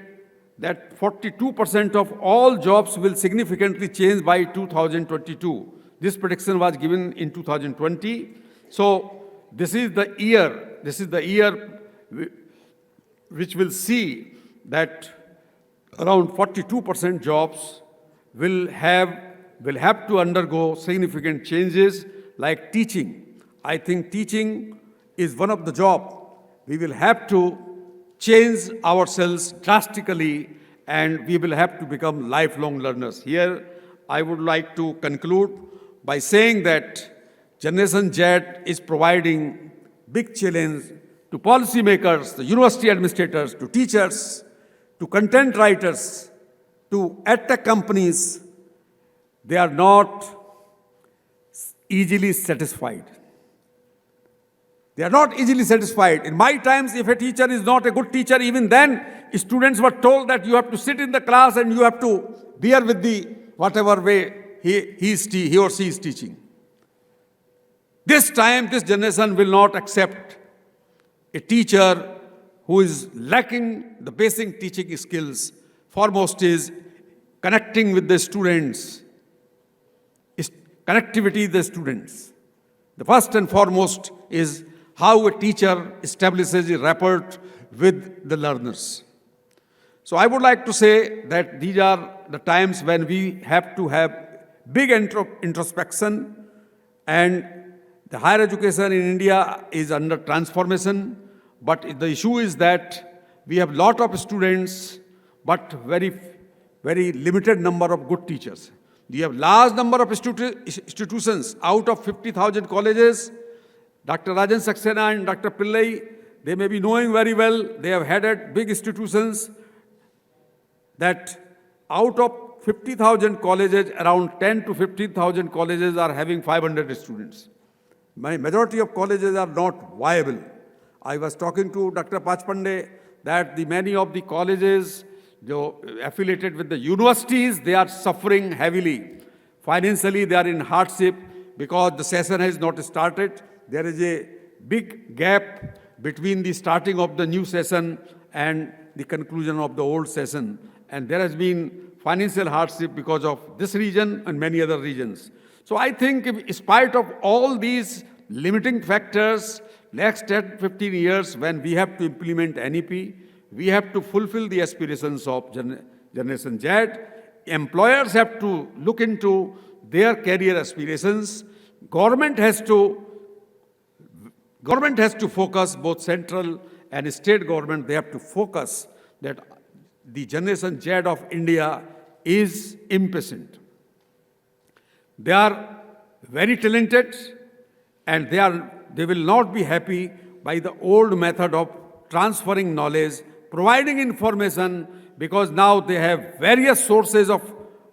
that 42% of all jobs will significantly change by 2022. This prediction was given in 2020. So this is the year which will see that around 42% jobs will have to undergo significant changes, like teaching. I think teaching is one of the jobs. We will have to change ourselves drastically, and we will have to become lifelong learners. Here, I would like to conclude by saying that Generation Z is providing big challenge to policymakers, the university administrators, to teachers, to content writers, to edtech companies, they are not easily satisfied. They are not easily satisfied. In my times, if a teacher is not a good teacher, even then, students were told that you have to sit in the class and you have to bear with the whatever way he or she is teaching. This time, this generation will not accept a teacher who is lacking the basic teaching skills. Foremost is connecting with the students, connectivity with the students. The first and foremost is how a teacher establishes a rapport with the learners. So I would like to say that these are the times when we have to have big introspection, and the higher education in India is under transformation, but the issue is that we have a lot of students, but very limited number of good teachers. We have large number of institutions. Out of 50,000 colleges, Dr. Rajan Saxena and Dr. Pillai, they may be knowing very well, they have headed big institutions, that out of 50,000 colleges, around 10 to 15,000 colleges are having 500 students. Majority of colleges are not viable. I was talking to Dr. Pachpande that many of the colleges affiliated with the universities, they are suffering heavily. Financially, they are in hardship because the session has not started. There is a big gap between the starting of the new session and the conclusion of the old session. And there has been financial hardship because of this region and many other regions. So I think in spite of all these limiting factors, next 10, 15 years when we have to implement NEP, we have to fulfill the aspirations of Generation Z. Employers have to look into their career aspirations. Government has to focus, both central and state government, they have to focus that the Generation Z of India is impatient. They are very talented, and they will not be happy by the old method of transferring knowledge, providing information, because now they have various sources of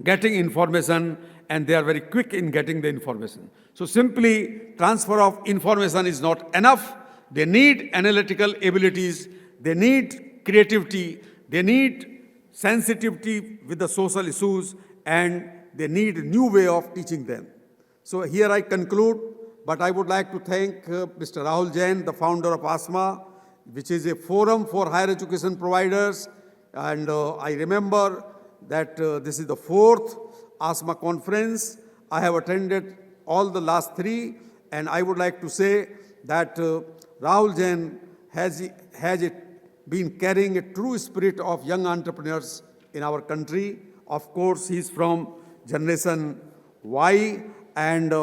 getting information and they are very quick in getting the information. So simply transfer of information is not enough. They need analytical abilities, they need creativity, they need sensitivity with the social issues, and they need a new way of teaching them. So here I conclude, but I would like to thank Mr. Rahul Jain, the founder of ASMA, which is a forum for higher education providers. And I remember that this is the 4th ASMA conference. I have attended all the last 3, and I would like to say that Rahul Jain has been carrying a true spirit of young entrepreneurs in our country. Of course, he's from Generation Y, and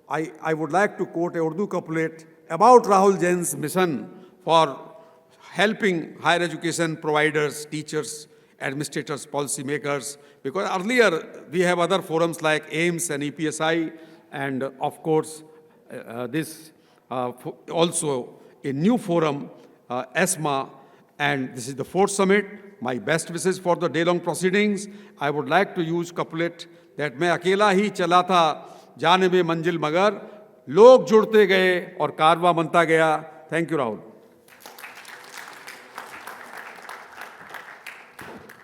I would like to quote a Urdu couplet about Rahul Jain's mission for helping higher education providers, teachers, administrators, policymakers, because earlier we have other forums like AIMS and EPSI, and of course this also a new forum, ASMA, and this is the 4th summit. My best wishes for the day-long proceedings. I would like to use couplet that मैं अकेला ही चला था जाने में मंजिल मगर लोग जुड़ते गए और कारवां बनता गया. Thank you, Rahul.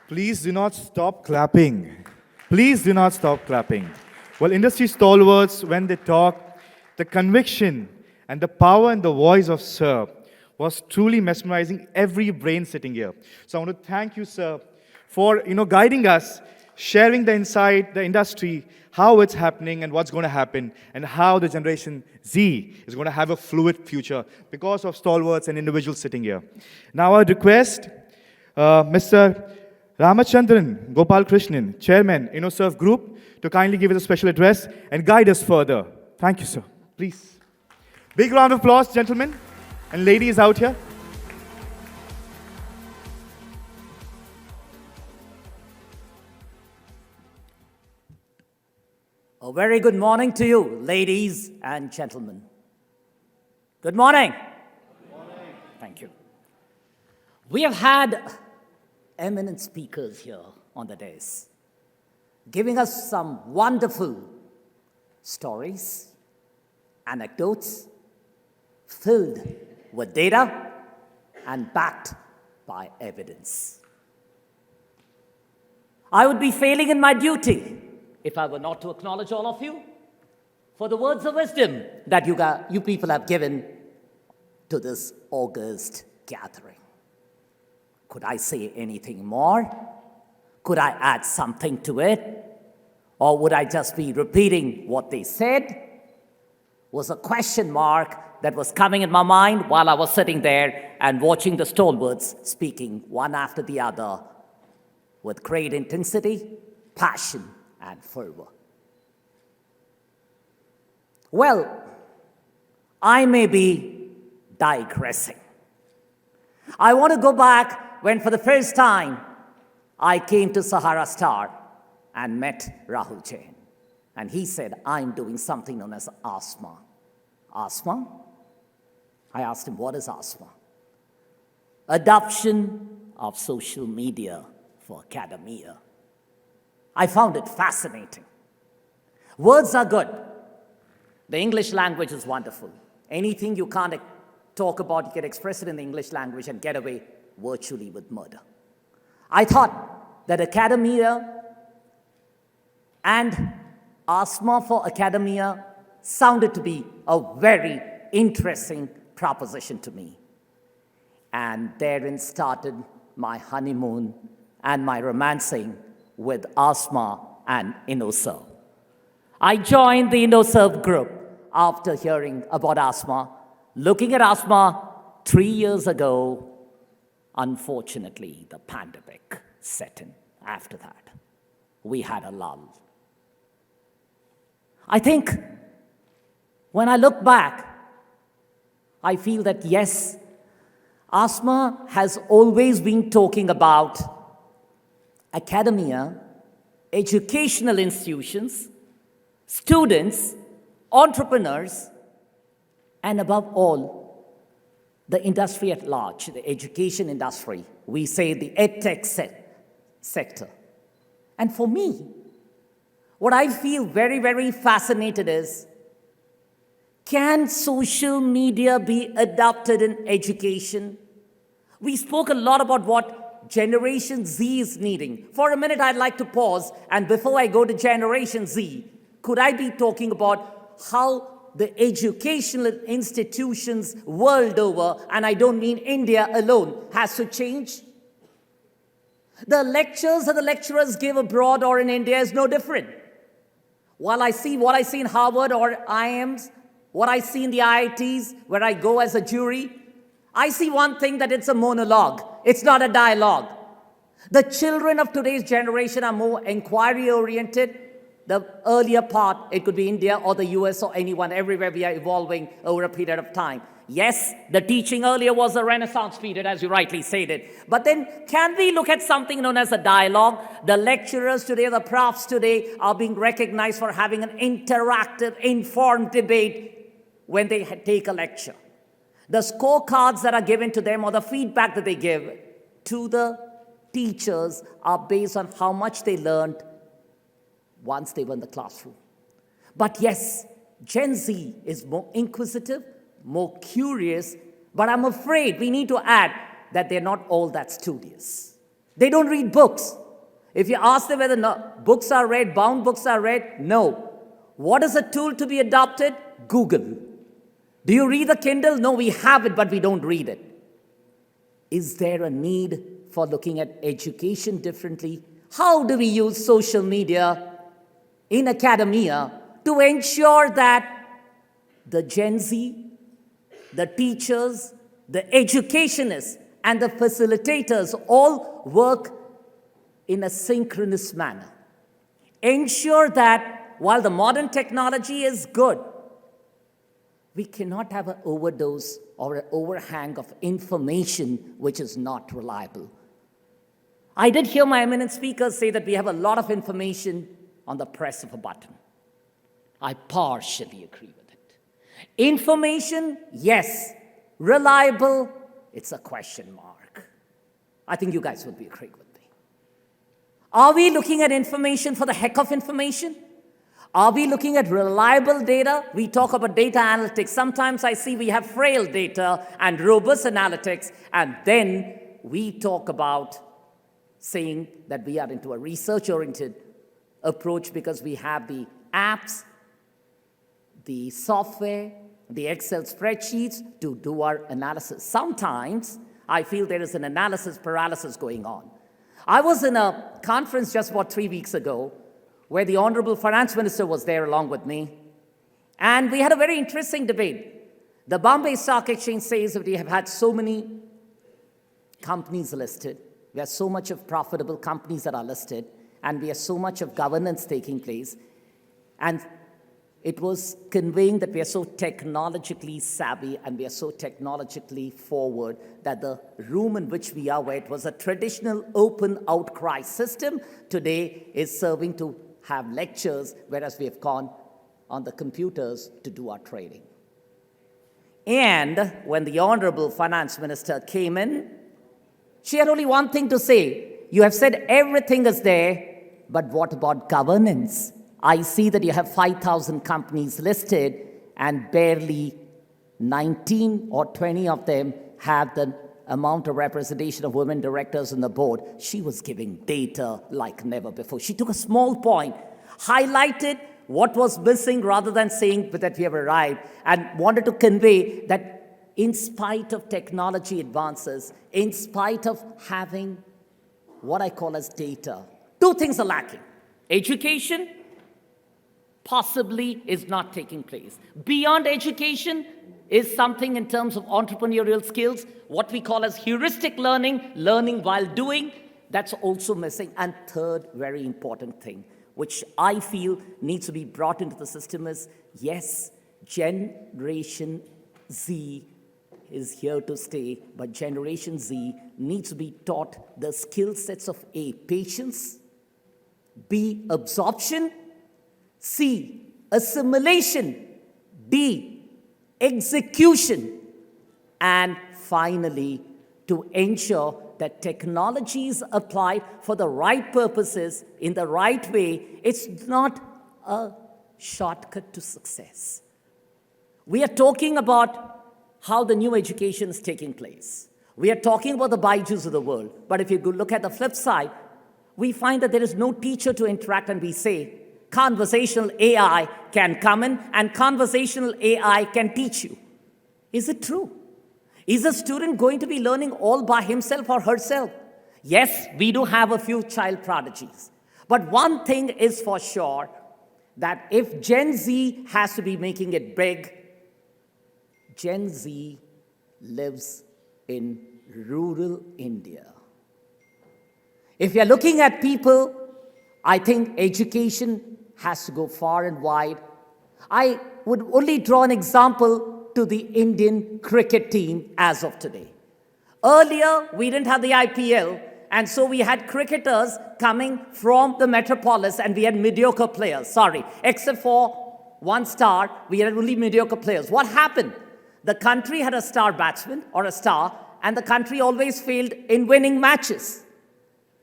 Please do not stop clapping. Please do not stop clapping. Well, industry stalwarts, when they talk, the conviction and the power and the voice of Sir was truly mesmerizing every brain sitting here. So I want to thank you, sir, for guiding us, sharing the insight, the industry, how it's happening and what's going to happen, and how the Generation Z is going to have a fluid future because of stalwarts and individuals sitting here. Now I would request Mr. Ramachandran Gopal Krishnan, Chairman, InnoServe Group, to kindly give us a special address and guide us further. Thank you, sir. Please. Big round of applause, gentlemen and ladies out here. A very good morning to you, ladies and gentlemen. Good morning. Good morning. Thank you. We have had eminent speakers here on the dais, giving us some wonderful stories, anecdotes, filled with data and backed by evidence. I would be failing in my duty if I were not to acknowledge all of you for the words of wisdom that you people have given to this august gathering. Could I say anything more? Could I add something to it? Or would I just be repeating what they said? Was a question mark that was coming in my mind while I was sitting there and watching the stalwarts speaking one after the other with great intensity, passion, and fervor. Well, I may be digressing. I want to go back when for the first time I came to Sahara Star and met Rahul Jain. And he said, I'm doing something known as ASMA. ASMA? I asked him, what is ASMA? Adoption of social media for academia. I found it fascinating. Words are good. The English language is wonderful. Anything you can't talk about, you can express it in the English language and get away virtually with murder. I thought that academia and ASMA for academia sounded to be a very interesting proposition to me. And therein started my honeymoon and my romancing with ASMA and InnoServe. I joined the InnoServe group after hearing about ASMA, looking at ASMA 3 years ago. Unfortunately, the pandemic set in after that. We had a lull. I think when I look back, I feel that yes, ASMA has always been talking about academia, educational institutions, students, entrepreneurs, and above all, the industry at large, the education industry. We say the edtech sector. And for me, what I feel very, very fascinated is, can social media be adopted in education? We spoke a lot about what Generation Z is needing. For a minute, I'd like to pause, and before I go to Generation Z, could I be talking about how the educational institutions world over, and I don't mean India alone, has to change? The lectures that the lecturers give abroad or in India is no different. While I see what I see in Harvard or IIMs, what I see in the IITs, where I go as a jury, I see one thing, that it's a monologue. It's not a dialogue. The children of today's generation are more inquiry-oriented. The earlier part, it could be India or the US or anyone, everywhere we are evolving over a period of time. Yes, the teaching earlier was a Renaissance period, as you rightly stated. But then, can we look at something known as a dialogue? The lecturers today, the profs today, are being recognized for having an interactive, informed debate when they take a lecture. The scorecards that are given to them or the feedback that they give to the teachers are based on how much they learned once they were in the classroom. But yes, Gen Z is more inquisitive, more curious, but I'm afraid we need to add that they're not all that studious. They don't read books. If you ask them whether books are read, bound books are read, no. What is a tool to be adopted? Google. Do you read the Kindle? No, we have it, but we don't read it. Is there a need for looking at education differently? How do we use social media in academia to ensure that the Gen Z, the teachers, the educationists, and the facilitators all work in a synchronous manner? Ensure that while the modern technology is good, we cannot have an overdose or an overhang of information which is not reliable. I did hear my eminent speakers say that we have a lot of information on the press of a button. I partially agree with it. Information, yes. Reliable, it's a question mark. I think you guys will be agreeing with me. Are we looking at information for the heck of information? Are we looking at reliable data? We talk about data analytics. Sometimes I see we have frail data and robust analytics, and then we talk about saying that we are into a research-oriented approach because we have the apps, the software, the Excel spreadsheets to do our analysis. Sometimes I feel there is an analysis paralysis going on. I was in a conference just about 3 weeks ago where the Honorable Finance Minister was there along with me, and we had a very interesting debate. The Bombay Stock Exchange says that we have had so many companies listed, we have so much of profitable companies that are listed, and we have so much of governance taking place, and it was conveying that we are so technologically savvy and we are so technologically forward that the room in which we are, where it was a traditional open outcry system, today is serving to have lectures, whereas we have gone on the computers to do our trading. And when the Honorable Finance Minister came in, she had only one thing to say. You have said everything is there, but what about governance? I see that you have 5,000 companies listed and barely 19 or 20 of them have the amount of representation of women directors on the board. She was giving data like never before. She took a small point, highlighted what was missing rather than saying that we have arrived, and wanted to convey that in spite of technology advances, in spite of having what I call as data, two things are lacking. Education possibly is not taking place. Beyond education is something in terms of entrepreneurial skills, what we call as heuristic learning, learning while doing, that's also missing. And third very important thing, which I feel needs to be brought into the system is, yes, Generation Z is here to stay, but Generation Z needs to be taught the skill sets of A, patience, B, absorption, C, assimilation, D, execution, and finally, to ensure that technology is applied for the right purposes in the right way. It's not a shortcut to success. We are talking about how the new education is taking place. We are talking about the Baijus of the world. But if you look at the flip side, we find that there is no teacher to interact, and we say, conversational AI can come in and conversational AI can teach you. Is it true? Is a student going to be learning all by himself or herself? Yes, we do have a few child prodigies. But one thing is for sure, that if Gen Z has to be making it big, Gen Z lives in rural India. If you're looking at people, I think education has to go far and wide. I would only draw an example to the Indian cricket team as of today. Earlier, we didn't have the IPL, and so we had cricketers coming from the metropolis, and we had mediocre players, except for one star, we had only mediocre players. What happened? The country had a star batsman or a star, and the country always failed in winning matches.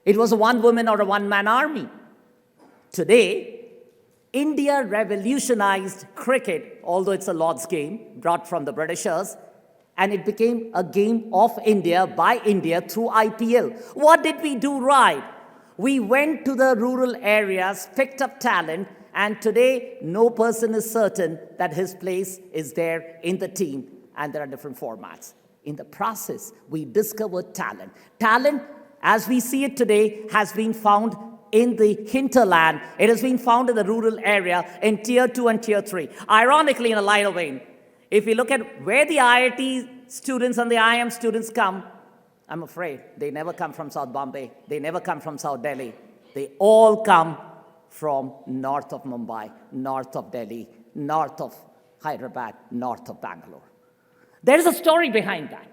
It was a one-woman or a one-man army. Today, India revolutionized cricket, although it's a Lord's game, brought from the Britishers, and it became a game of India, by India, through IPL. What did we do right? We went to the rural areas, picked up talent, and today, no person is certain that his place is there in the team, and there are different formats. In the process, we discovered talent. Talent, as we see it today, has been found in the hinterland. It has been found in the rural area, in Tier 2 and Tier 3. Ironically, in a lighter vein, if you look at where the IIT students and the IIM students come, I'm afraid they never come from South Bombay. They never come from South Delhi. They all come from north of Mumbai, north of Delhi, north of Hyderabad, north of Bangalore. There is a story behind that.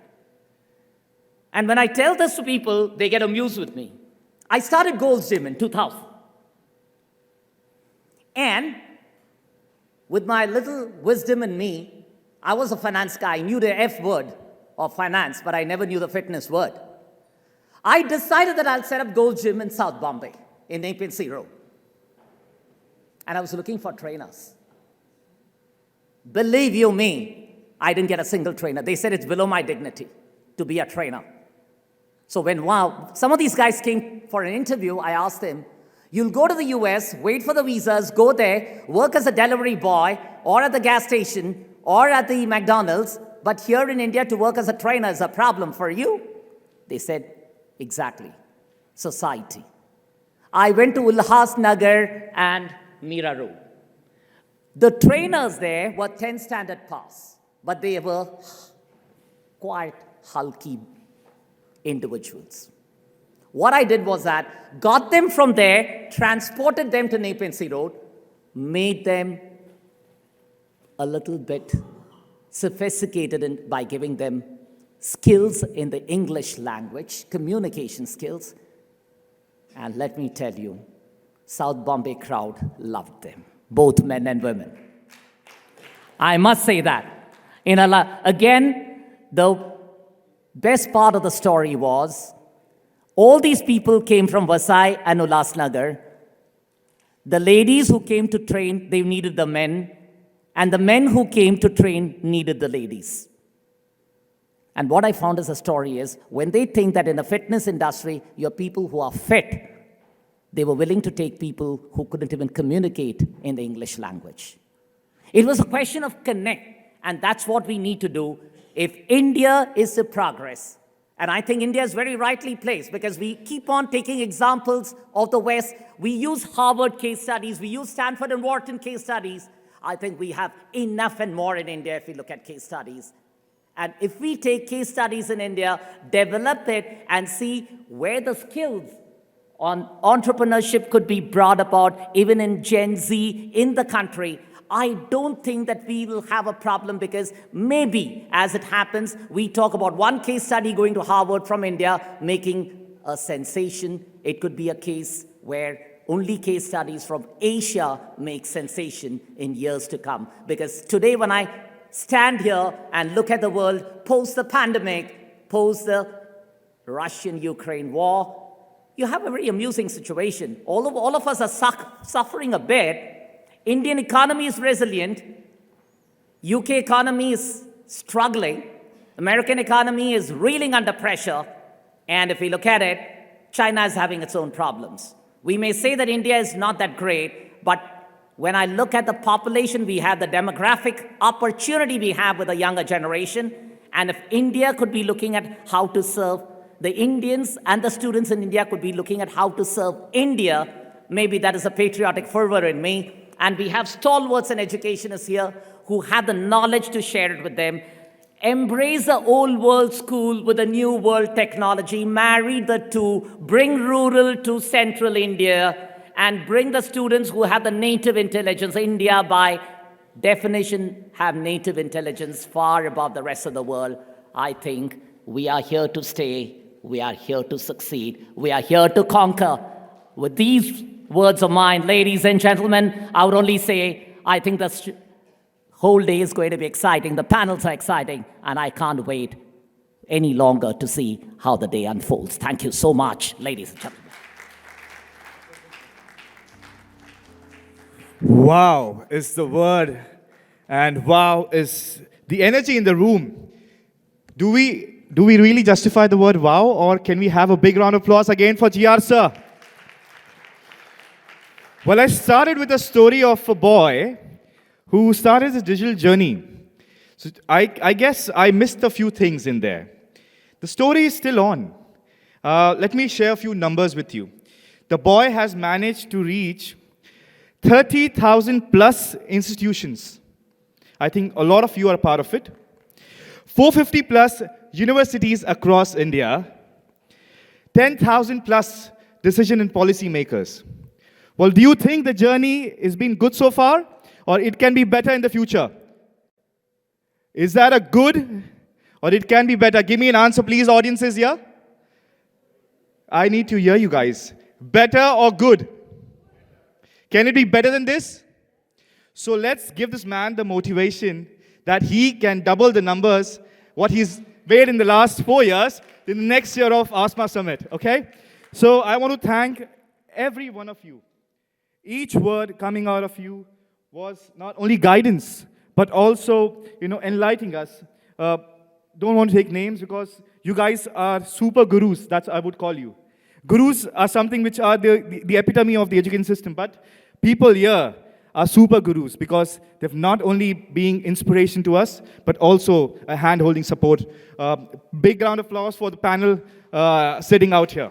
And when I tell this to people, they get amused with me. I started Gold's Gym in 2000. And with my little wisdom in me, I was a finance guy. I knew the F word of finance, but I never knew the fitness word. I decided that I'll set up Gold's Gym in South Bombay. in Nepean Sea Road. And I was looking for trainers. Believe you me, I didn't get a single trainer. They said it's below my dignity to be a trainer. So when some of these guys came for an interview, I asked them, you'll go to the US, wait for the visas, go there, work as a delivery boy, or at the gas station, or at the McDonald's, but here in India to work as a trainer is a problem for you? They said, exactly, society. I went to Ulhasnagar and Mira Road. The trainers there were 10 standard pass, but they were quite hulky individuals. What I did was that, got them from there, transported them to Nepean Sea Road, made them a little bit sophisticated by giving them skills in the English language, communication skills. And let me tell you, South Bombay crowd loved them, both men and women. I must say that. Again, the best part of the story was, all these people came from Vasai and Ulhasnagar. The ladies who came to train, they needed the men, and the men who came to train needed the ladies. And what I found as a story is, when they think that in the fitness industry, you're people who are fit, they were willing to take people who couldn't even communicate in the English language. It was a question of connect, and that's what we need to do if India is to progress. And I think India is very rightly placed because we keep on taking examples of the West. We use Harvard case studies. We use Stanford and Wharton case studies. I think we have enough and more in India if we look at case studies. And if we take case studies in India, develop it, and see where the skills on entrepreneurship could be brought about, even in Gen Z in the country, I don't think that we will have a problem, because maybe, as it happens, we talk about one case study going to Harvard from India, making a sensation. It could be a case where only case studies from Asia make sensation in years to come. Because today, when I stand here and look at the world post the pandemic, post the Russian-Ukraine war, you have a very amusing situation. All of us are suffering a bit. Indian economy is resilient. UK economy is struggling. American economy is reeling under pressure. And if we look at it, China is having its own problems. We may say that India is not that great, but when I look at the population we have, the demographic opportunity we have with the younger generation, and if India could be looking at how to serve the Indians, and the students in India could be looking at how to serve India, maybe that is a patriotic fervor in me. And we have stalwarts and educationists here who have the knowledge to share it with them. Embrace the old world school with the new world technology, marry the two, bring rural to central India, and bring the students who have the native intelligence. India, by definition, have native intelligence far above the rest of the world. I think we are here to stay. We are here to succeed. We are here to conquer. With these words of mine, ladies and gentlemen, I would only say, I think the whole day is going to be exciting. The panels are exciting, and I can't wait any longer to see how the day unfolds. Thank you so much, ladies and gentlemen. Wow is the word, and wow is the energy in the room. Do we really justify the word wow, or can we have a big round of applause again for GR sir? Well, I started with a story of a boy who started his digital journey. So I guess I missed a few things in there. The story is still on. Let me share a few numbers with you. The boy has managed to reach 30,000 plus institutions. I think a lot of you are part of it. 450 plus universities across India. 10,000 plus decision and policy makers. Well, do you think the journey has been good so far, or it can be better in the future? Is that a good, or it can be better? Give me an answer, please, audiences here. I need to hear you guys. Better or good? Can it be better than this? So let's give this man the motivation that he can double the numbers, what he's made in the last 4 years, in the next year of ASMA Summit, okay? So I want to thank every one of you. Each word coming out of you was not only guidance, but also, enlightening us. Don't want to take names because you guys are super gurus, that's I would call you. Gurus are something which are the epitome of the education system, but people here are super gurus because they've not only been inspiration to us, but also a hand-holding support. Big round of applause for the panel sitting out here.